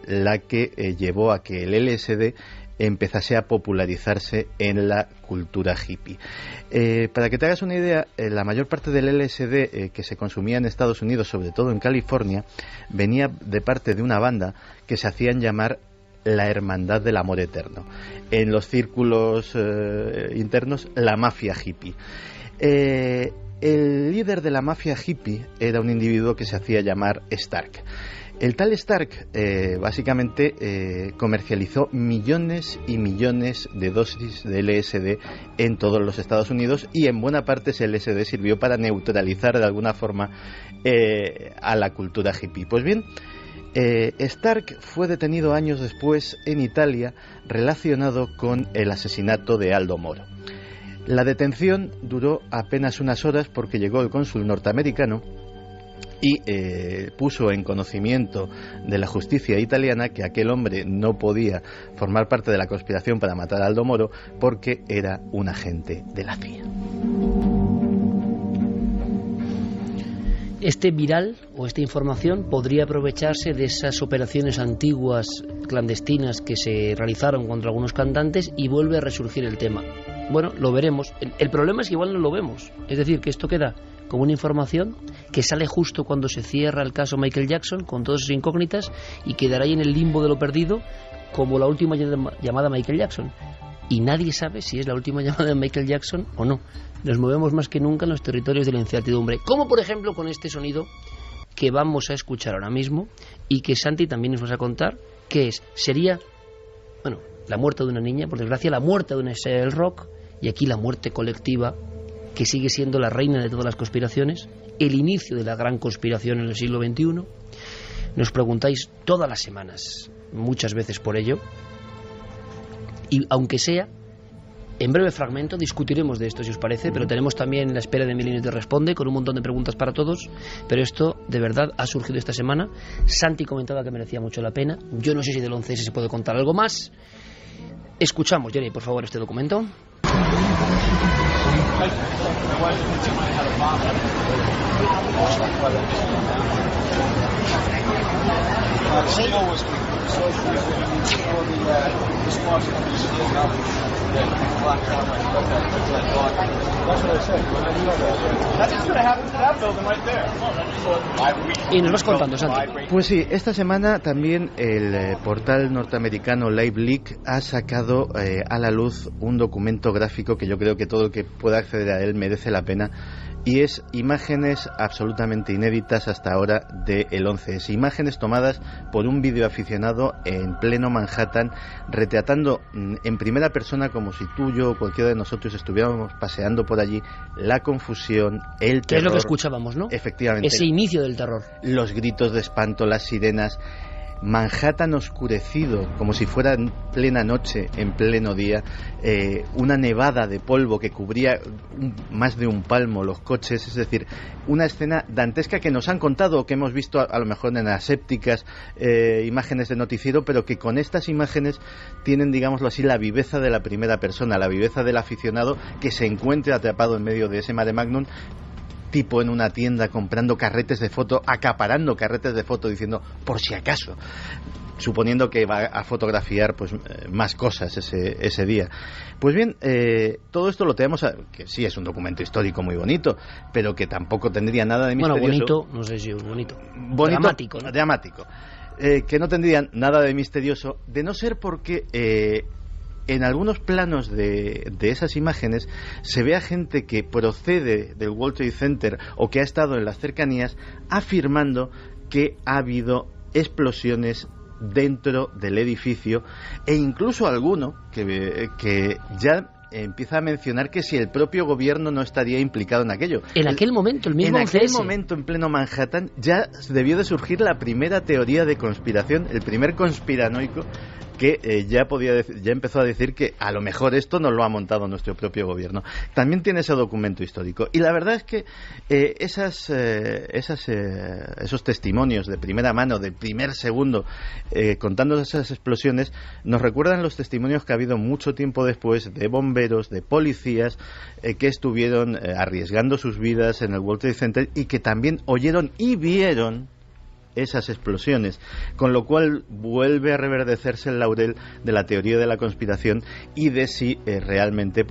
la que llevó a que el LSD empezase a popularizarse en la cultura hippie. Para que te hagas una idea, la mayor parte del LSD que se consumía en Estados Unidos, sobre todo en California, venía de parte de una banda que se hacían llamar la Hermandad del Amor Eterno. En los círculos internos, la mafia hippie. El líder de la mafia hippie era un individuo que se hacía llamar Stark. El tal Stark básicamente comercializó millones y millones de dosis de LSD en todos los Estados Unidos, y en buena parte ese LSD sirvió para neutralizar de alguna forma a la cultura hippie. Pues bien, Stark fue detenido años después en Italia relacionado con el asesinato de Aldo Moro. La detención duró apenas unas horas porque llegó el cónsul norteamericano y puso en conocimiento de la justicia italiana que aquel hombre no podía formar parte de la conspiración para matar a Aldo Moro porque era un agente de la CIA. Este viral o esta información podría aprovecharse de esas operaciones antiguas clandestinas que se realizaron contra algunos cantantes y vuelve a resurgir el tema. Bueno, lo veremos. El problema es que igual no lo vemos. Es decir, que esto queda como una información que sale justo cuando se cierra el caso Michael Jackson, con todas sus incógnitas, y quedará ahí en el limbo de lo perdido como la última llamada a Michael Jackson. Y nadie sabe si es la última llamada de Michael Jackson o no. Nos movemos más que nunca en los territorios de la incertidumbre, como por ejemplo con este sonido que vamos a escuchar ahora mismo y que Santi también nos va a contar, que sería, bueno, la muerte de una niña, por desgracia la muerte de una estrella del rock, y aquí la muerte colectiva, que sigue siendo la reina de todas las conspiraciones, el inicio de la gran conspiración en el siglo XXI. Nos preguntáis todas las semanas, muchas veces por ello, y aunque sea En breve fragmento discutiremos de esto, si os parece, pero tenemos también la espera de Milenio te responde, con un montón de preguntas para todos, pero esto de verdad ha surgido esta semana. Santi comentaba que merecía mucho la pena. Yo no sé si del 11S se puede contar algo más. Escuchamos, Jerry, por favor, este documento. Y nos vas contando, Santi. Pues sí, esta semana también el portal norteamericano LiveLeak ha sacado a la luz un documento gráfico que yo creo que todo el que pueda acceder a él merece la pena, y es imágenes absolutamente inéditas hasta ahora del 11S. Imágenes tomadas por un videoaficionado en pleno Manhattan, retratando en primera persona, como si tú, yo o cualquiera de nosotros estuviéramos paseando por allí, la confusión, el terror. Que es lo que escuchábamos, ¿no? Efectivamente. Ese inicio del terror. Los gritos de espanto, las sirenas. Manhattan oscurecido, como si fuera en plena noche, en pleno día, una nevada de polvo que cubría más de un palmo los coches, es decir, una escena dantesca que nos han contado o que hemos visto a lo mejor en asépticas imágenes de noticiero, pero que con estas imágenes tienen, digámoslo así, la viveza de la primera persona, la viveza del aficionado que se encuentra atrapado en medio de ese mare magnum, tipo en una tienda comprando carretes de foto, acaparando carretes de foto, diciendo por si acaso, suponiendo que va a fotografiar pues más cosas ese día. Pues bien, todo esto lo tenemos que sí es un documento histórico muy bonito, pero que tampoco tendría nada de misterioso. Bueno, bonito, no sé si es bonito. Dramático, ¿no? Dramático. Que no tendría nada de misterioso, de no ser porque en algunos planos de esas imágenes se ve a gente que procede del World Trade Center o que ha estado en las cercanías afirmando que ha habido explosiones dentro del edificio, e incluso alguno que ya empieza a mencionar que si el propio gobierno no estaría implicado en aquello. En aquel momento, el mismo 11S. En aquel momento, en pleno Manhattan, ya debió de surgir la primera teoría de conspiración, el primer conspiranoico que ya empezó a decir que a lo mejor esto nos lo ha montado nuestro propio gobierno. También tiene ese documento histórico. Y la verdad es que esos testimonios de primera mano, del primer segundo, contando esas explosiones, nos recuerdan los testimonios que ha habido mucho tiempo después de bomberos, de policías, que estuvieron arriesgando sus vidas en el World Trade Center y que también oyeron y vieron esas explosiones, con lo cual vuelve a reverdecerse el laurel de la teoría de la conspiración y de si realmente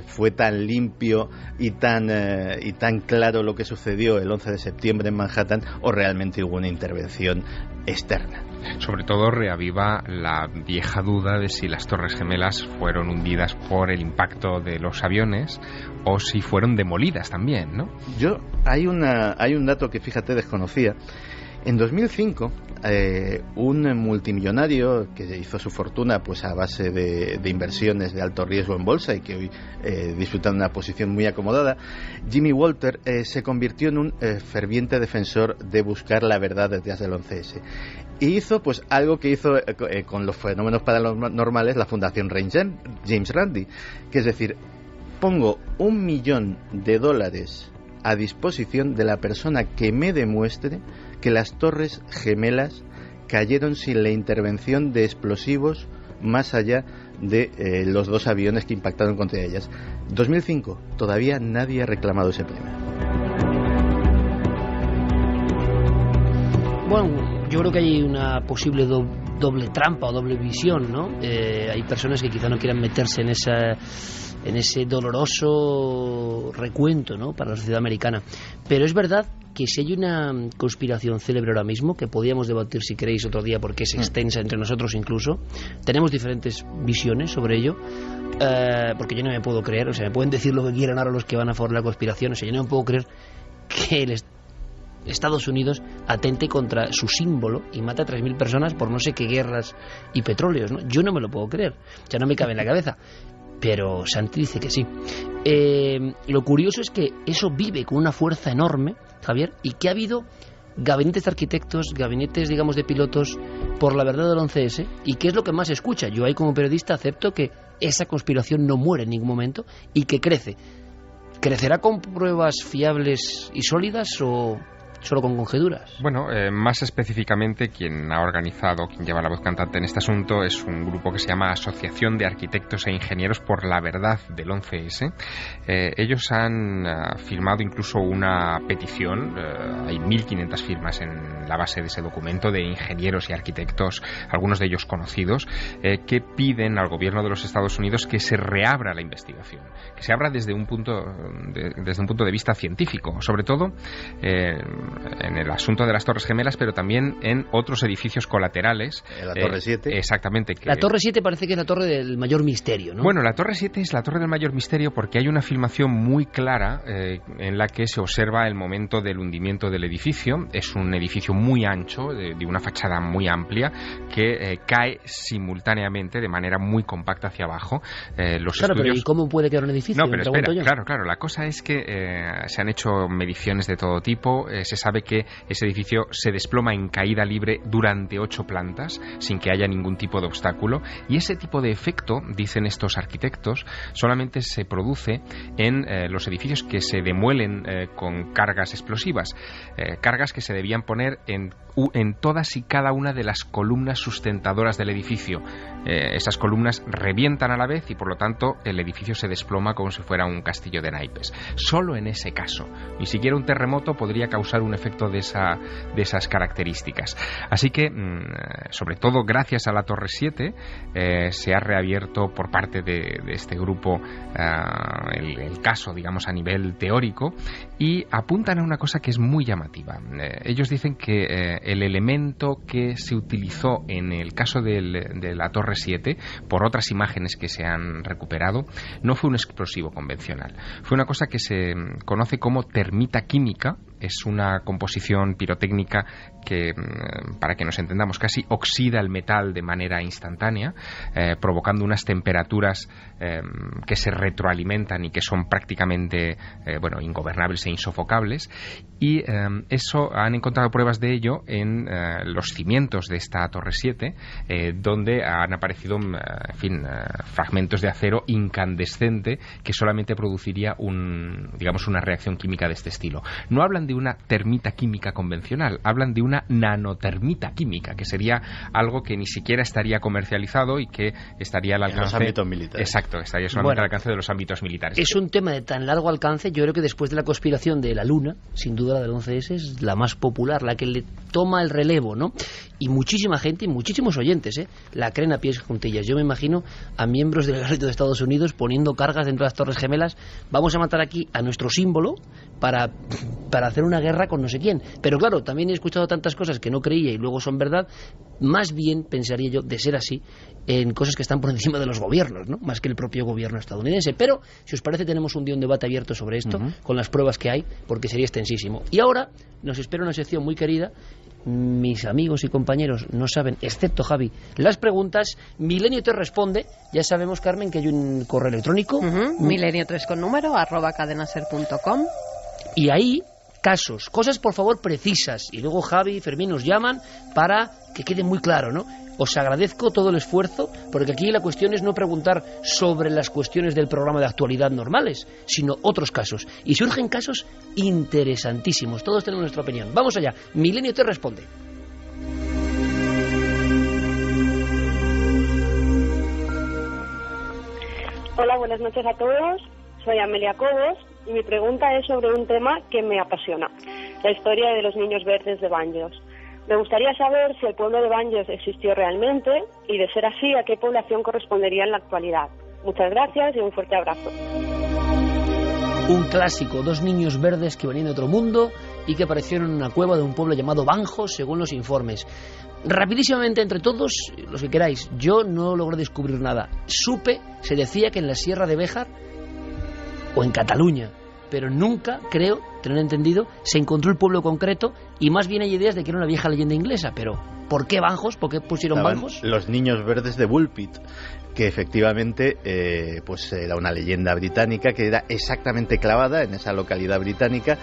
fue tan limpio y tan claro lo que sucedió el 11 de septiembre en Manhattan, o realmente hubo una intervención externa. Sobre todo reaviva la vieja duda de si las Torres Gemelas fueron hundidas por el impacto de los aviones o si fueron demolidas también, ¿no? Hay un dato que, fíjate, desconocía. En 2005, un multimillonario que hizo su fortuna pues a base de inversiones de alto riesgo en bolsa y que hoy disfruta de una posición muy acomodada, Jimmy Walter, se convirtió en un ferviente defensor de buscar la verdad detrás del 11S. Y hizo pues algo que hizo con los fenómenos paranormales la Fundación James Randi, que es decir, pongo $1 millón a disposición de la persona que me demuestre que las Torres Gemelas cayeron sin la intervención de explosivos más allá de los dos aviones que impactaron contra ellas. 2005, todavía nadie ha reclamado ese premio. Bueno, yo creo que hay una posible doble trampa o doble visión, ¿no? Hay personas que quizá no quieran meterse en ese doloroso recuento, ¿no?, para la sociedad americana. Pero es verdad que si hay una conspiración célebre ahora mismo, que podíamos debatir si queréis otro día porque es extensa entre nosotros incluso, tenemos diferentes visiones sobre ello, porque yo no me puedo creer, o sea, me pueden decir lo que quieran ahora los que van a favor de la conspiración, o sea, yo no me puedo creer que Estados Unidos atente contra su símbolo y mata a 3.000 personas por no sé qué guerras y petróleos, ¿no? Yo no me lo puedo creer, o sea, no me cabe en la cabeza. Pero Santi dice que sí. Lo curioso es que eso vive con una fuerza enorme, Javier, y que ha habido gabinetes de arquitectos, gabinetes, digamos, de pilotos por la verdad del 11S. ¿Y qué es lo que más se escucha? Yo ahí como periodista acepto que esa conspiración no muere en ningún momento y que crece. ¿Crecerá con pruebas fiables y sólidas o solo con conjeturas? Bueno, más específicamente quien ha organizado, quien lleva la voz cantante en este asunto es un grupo que se llama Asociación de Arquitectos e Ingenieros por la Verdad del 11S. Ellos han firmado incluso una petición, hay 1.500 firmas en la base de ese documento, de ingenieros y arquitectos, algunos de ellos conocidos, que piden al gobierno de los Estados Unidos que se reabra la investigación, que se abra desde un punto de vista científico, sobre todo en el asunto de las Torres Gemelas, pero también en otros edificios colaterales. La Torre 7. Exactamente. La Torre 7 parece que es la torre del mayor misterio, ¿no? Bueno, la Torre 7 es la torre del mayor misterio porque hay una filmación muy clara en la que se observa el momento del hundimiento del edificio. Es un edificio muy ancho, de una fachada muy amplia, que cae simultáneamente de manera muy compacta hacia abajo. Pero ¿y cómo puede quedar un edificio? No, pero espera, claro. La cosa es que se han hecho mediciones de todo tipo. Se sabe que ese edificio se desploma en caída libre durante 8 plantas sin que haya ningún tipo de obstáculo, y ese tipo de efecto, dicen estos arquitectos, solamente se produce en los edificios que se demuelen con cargas explosivas, cargas que se debían poner en todas y cada una de las columnas sustentadoras del edificio. Esas columnas revientan a la vez y por lo tanto el edificio se desploma como si fuera un castillo de naipes. Solo en ese caso, ni siquiera un terremoto podría causar un efecto de esas características. Así que, sobre todo gracias a la Torre 7, se ha reabierto por parte de este grupo el caso, digamos, a nivel teórico, y apuntan a una cosa que es muy llamativa. Ellos dicen que el elemento que se utilizó en el caso de la Torre 7, por otras imágenes que se han recuperado, no fue un explosivo convencional. Fue una cosa que se conoce como termita química. Es una composición pirotécnica que, para que nos entendamos, casi oxida el metal de manera instantánea, provocando unas temperaturas que se retroalimentan y que son prácticamente ingobernables e insofocables. Y eso, han encontrado pruebas de ello en los cimientos de esta Torre 7, donde han aparecido fragmentos de acero incandescente que solamente produciría una reacción química de este estilo. No hablan de una termita química convencional, hablan de una nanotermita química, que sería algo que ni siquiera estaría comercializado y que estaría al alcance de los ámbitos militares. Exacto, estaría solamente al alcance de los ámbitos militares. Es un tema de tan largo alcance. Yo creo que después de la conspiración de la Luna, sin duda la del 11S es la más popular, la que le toma el relevo, ¿no? Y muchísima gente y muchísimos oyentes, la creen a pies juntillas. Yo me imagino a miembros del ejército de Estados Unidos poniendo cargas dentro de las Torres Gemelas. Vamos a matar aquí a nuestro símbolo para hacer una guerra con no sé quién. Pero claro, también he escuchado tantas cosas que no creía y luego son verdad. Más bien pensaría yo, de ser así, en cosas que están por encima de los gobiernos, ¿no? Más que el propio gobierno estadounidense. Pero, si os parece, tenemos un día un debate abierto sobre esto, con las pruebas que hay, porque sería extensísimo. Y ahora nos espera una sección muy querida. Mis amigos y compañeros no saben, excepto Javi, las preguntas. Milenio te responde. Ya sabemos, Carmen, que hay un correo electrónico. Milenio3 con número @cadenaser.com. Y ahí, casos, cosas por favor precisas. Y luego Javi y Fermín nos llaman para que quede muy claro, ¿no? Os agradezco todo el esfuerzo, porque aquí la cuestión es no preguntar sobre las cuestiones del programa de actualidad normales, sino otros casos. Y surgen casos interesantísimos. Todos tenemos nuestra opinión. Vamos allá. Milenio te responde. Hola, buenas noches a todos. Soy Amelia Cobos y mi pregunta es sobre un tema que me apasiona, la historia de los niños verdes de Banjos. Me gustaría saber si el pueblo de Banjos existió realmente y, de ser así, a qué población correspondería en la actualidad. Muchas gracias y un fuerte abrazo. Un clásico, 2 niños verdes que venían de otro mundo y que aparecieron en una cueva de un pueblo llamado Banjos, según los informes. Rapidísimamente, entre todos, los que queráis, yo no logré descubrir nada. Se decía que en la Sierra de Béjar o en Cataluña, pero nunca creo tener entendido, se encontró el pueblo concreto y más bien hay ideas de que era una vieja leyenda inglesa, pero ¿por qué Banjos? ¿Por qué pusieron Banjos? Los niños verdes de Woolpit, que efectivamente pues era una leyenda británica que era exactamente clavada en esa localidad británica,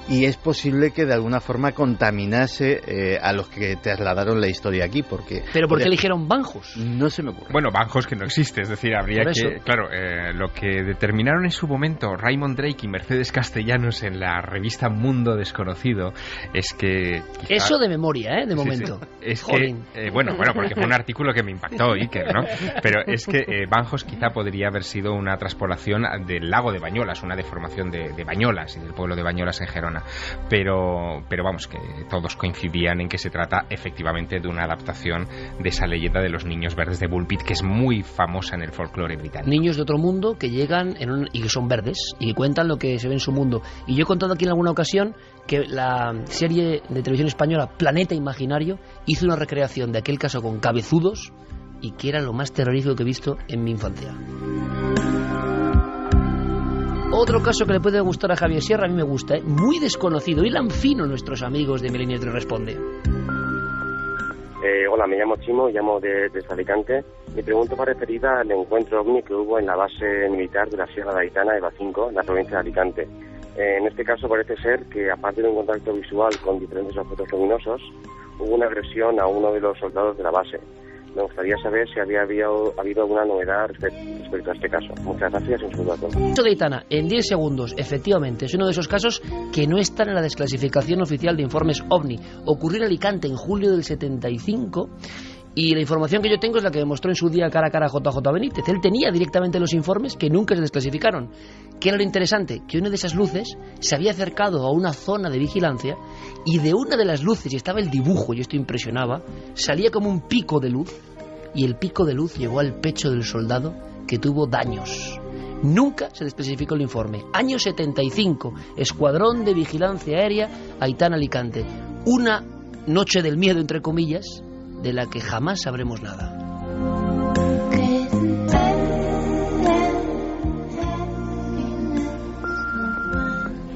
y es posible que de alguna forma contaminase a los que trasladaron la historia aquí, porque... ¿Pero por qué eligieron Banjos? No se me ocurre. Bueno, Banjos que no existe, es decir, habría que... Claro, lo que determinaron en su momento Raymond Drake y Mercedes Castellanos en la revista Mundo Desconocido es que... Quizá... Eso de memoria, de momento. Sí. Es que, bueno, porque fue un artículo que me impactó, Iker, ¿no? Pero es que Banjos quizá podría haber sido una traspolación del lago de Bañolas, una deformación de Bañolas y del pueblo de Bañolas en Gerona. Pero vamos, que todos coincidían en que se trata efectivamente de una adaptación de esa leyenda de los niños verdes de Woolpit, que es muy famosa en el folclore británico. Niños de otro mundo que llegan y que son verdes y que cuentan lo que se ve en su mundo. Y yo he contado aquí en alguna ocasión que la serie de televisión española Planeta Imaginario hizo una recreación de aquel caso con cabezudos y que era lo más terrorífico que he visto en mi infancia. Otro caso que le puede gustar a Javier Sierra, a mí me gusta, muy desconocido, hilan fino nuestros amigos de Milenio 3 Responde. Hola, me llamo Chimo, llamo desde Alicante. Mi pregunta va referida al encuentro OVNI que hubo en la base militar de la Sierra de Aitana, EVA 5, en la provincia de Alicante. En este caso parece ser que, aparte de un contacto visual con diferentes objetos luminosos, hubo una agresión a uno de los soldados de la base. Me gustaría saber si había habido alguna novedad respecto a este caso. Muchas gracias y un saludo a todos. De Aitana, en 10 segundos, efectivamente, es uno de esos casos que no están en la desclasificación oficial de informes OVNI. Ocurrió en Alicante en julio del 75 y la información que yo tengo es la que me mostró en su día cara a cara JJ Benítez. Él tenía directamente los informes que nunca se desclasificaron. ¿Qué era lo interesante? Que una de esas luces se había acercado a una zona de vigilancia y de una de las luces, y estaba el dibujo, y esto impresionaba, salía como un pico de luz, y el pico de luz llegó al pecho del soldado, que tuvo daños. Nunca se desclasificó el informe. Año 75, Escuadrón de Vigilancia Aérea, Aitana, Alicante. Una noche del miedo, entre comillas, de la que jamás sabremos nada.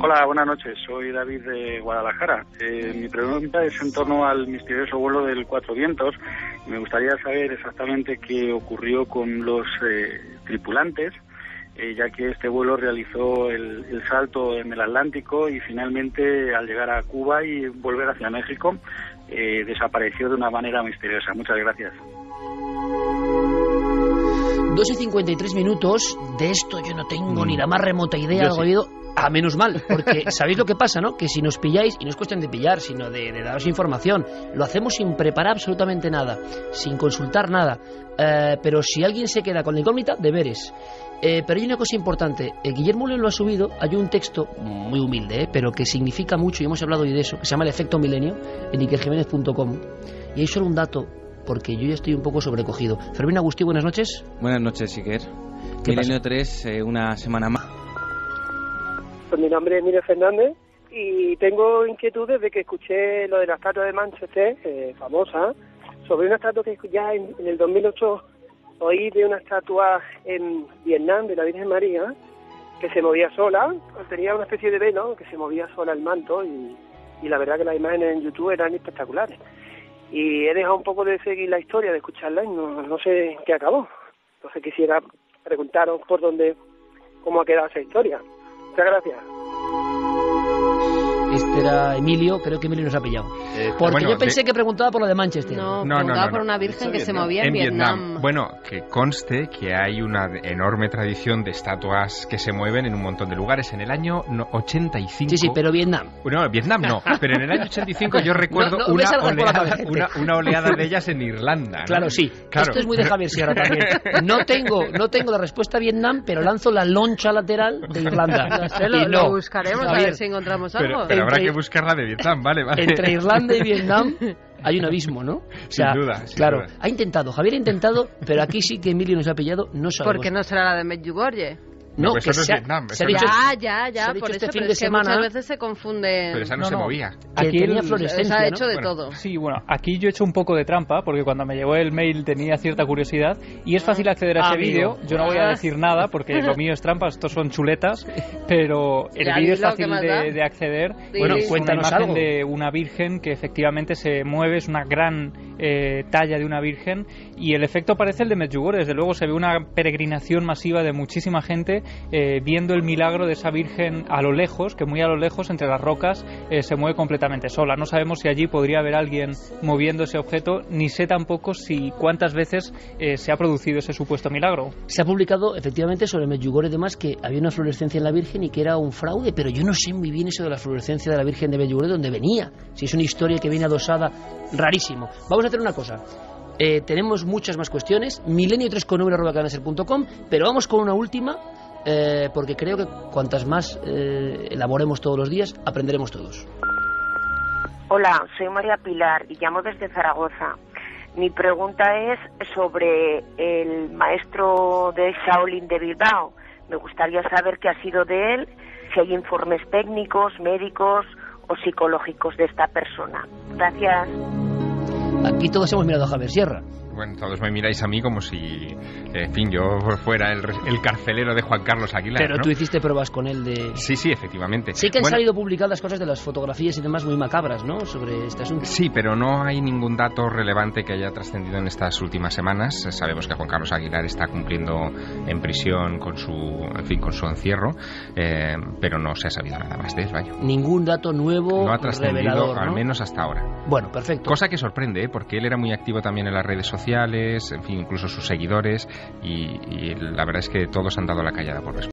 Hola, buenas noches. Soy David de Guadalajara. Mi pregunta es en torno al misterioso vuelo del Cuatro Vientos. Me gustaría saber exactamente qué ocurrió con los tripulantes, ya que este vuelo realizó el salto en el Atlántico y finalmente, al llegar a Cuba y volver hacia México, desapareció de una manera misteriosa. Muchas gracias. 2:53. De esto yo no tengo ni la más remota idea. Algo oído. Ah, menos mal, porque ¿sabéis lo que pasa, no? Que si nos pilláis, y no es cuestión de pillar, sino de daros información, lo hacemos sin preparar absolutamente nada, sin consultar nada, pero si alguien se queda con la incógnita, deberes. Pero hay una cosa importante, Guillermo León lo ha subido, hay un texto muy humilde, pero que significa mucho, y hemos hablado hoy de eso, que se llama El Efecto Milenio, en ikerjimenez.com, y hay solo un dato, porque yo ya estoy un poco sobrecogido. Fermín Agustí, buenas noches. Buenas noches, Iker. Milenio 3, una semana más. Pues mi nombre es Emilio Fernández y tengo inquietudes de que escuché lo de la estatua de Manchester, famosa, sobre una estatua que ya en el 2008 oí de una estatua en Vietnam de la Virgen María que se movía sola, tenía una especie de velo que se movía sola el manto y la verdad que las imágenes en YouTube eran espectaculares. Y he dejado un poco de seguir la historia, de escucharla y no sé en qué acabó. Entonces quisiera preguntaros cómo ha quedado esa historia. Muchas gracias. Este era Emilio, creo que Emilio nos ha pillado. Porque yo pensé que preguntaba por lo de Manchester. No, preguntaba por una virgen que se movía en Vietnam. Bueno, que conste que hay una enorme tradición de estatuas que se mueven en un montón de lugares. En el año 85... Sí, pero Vietnam. No, Vietnam no. Pero en el año 85 yo recuerdo una oleada de ellas en Irlanda, ¿no? Claro, sí. Claro. Esto es muy de Javier Sierra también. No tengo la respuesta a Vietnam, pero lanzo la loncha lateral de Irlanda. Lo buscaremos, a ver si encontramos algo. Pero habrá que buscarla de Vietnam, vale. Entre Irlanda y Vietnam hay un abismo, ¿no? Sin duda. Claro, Javier ha intentado, pero aquí sí que Emilio nos ha pillado, no sabemos. Porque no será la de Medjugorje. No, pues que eso no es Vietnam. se ha Eso dicho, Ya, dicho por este eso, fin pero de es que semana, muchas veces se confunde. Pero esa no se movía. que Aquí tenía el- fluorescencia, se ha ¿no? hecho de Bueno, todo. Sí, bueno, aquí yo he hecho un poco de trampa porque cuando me llegó el mail tenía cierta curiosidad y es fácil acceder a ese Amigo. vídeo. Yo no voy a decir nada porque lo mío es trampa, estos son chuletas, pero el Ya, vídeo es dilo, fácil ¿qué más da? de acceder. Bueno, Es una cuéntanos imagen algo. de una virgen que efectivamente se mueve, es una gran talla de una virgen y el efecto parece el de Medjugorje. Desde luego se ve una peregrinación masiva de muchísima gente viendo el milagro de esa virgen a lo lejos, que muy a lo lejos entre las rocas se mueve completamente sola. No sabemos si allí podría haber alguien moviendo ese objeto, ni sé tampoco si cuántas veces se ha producido ese supuesto milagro. Se ha publicado efectivamente sobre Medjugorje además que había una fluorescencia en la Virgen y que era un fraude, pero yo no sé muy bien eso de la fluorescencia de la Virgen de Medjugorje dónde venía, si es una historia que viene adosada, rarísimo. Vamos a hacer una cosa. Tenemos muchas más cuestiones, milenio3.com, pero vamos con una última, porque creo que cuantas más elaboremos todos los días, aprenderemos todos. Hola, soy María Pilar y llamo desde Zaragoza. Mi pregunta es sobre el maestro de Shaolin de Bilbao. Me gustaría saber qué ha sido de él, si hay informes técnicos, médicos o psicológicos de esta persona. Gracias. Aquí todos hemos mirado a Javier Sierra. Bueno, todos me miráis a mí como si, en fin, yo fuera el carcelero de Juan Carlos Aguilar, Pero ¿no? tú hiciste pruebas con él de... Sí, efectivamente. Sí que han Bueno, salido publicadas cosas de las fotografías y demás muy macabras, ¿no?, sobre este asunto. Sí, pero no hay ningún dato relevante que haya trascendido en estas últimas semanas. Sabemos que Juan Carlos Aguilar está cumpliendo en prisión con su encierro, pero no se ha sabido nada más de él, vaya. Ningún dato nuevo, No ha trascendido, revelador, ¿no? al menos hasta ahora. Bueno, perfecto. Cosa que sorprende, porque él era muy activo también en las redes sociales, en fin, incluso sus seguidores, y la verdad es que todos han dado la callada por respuesta.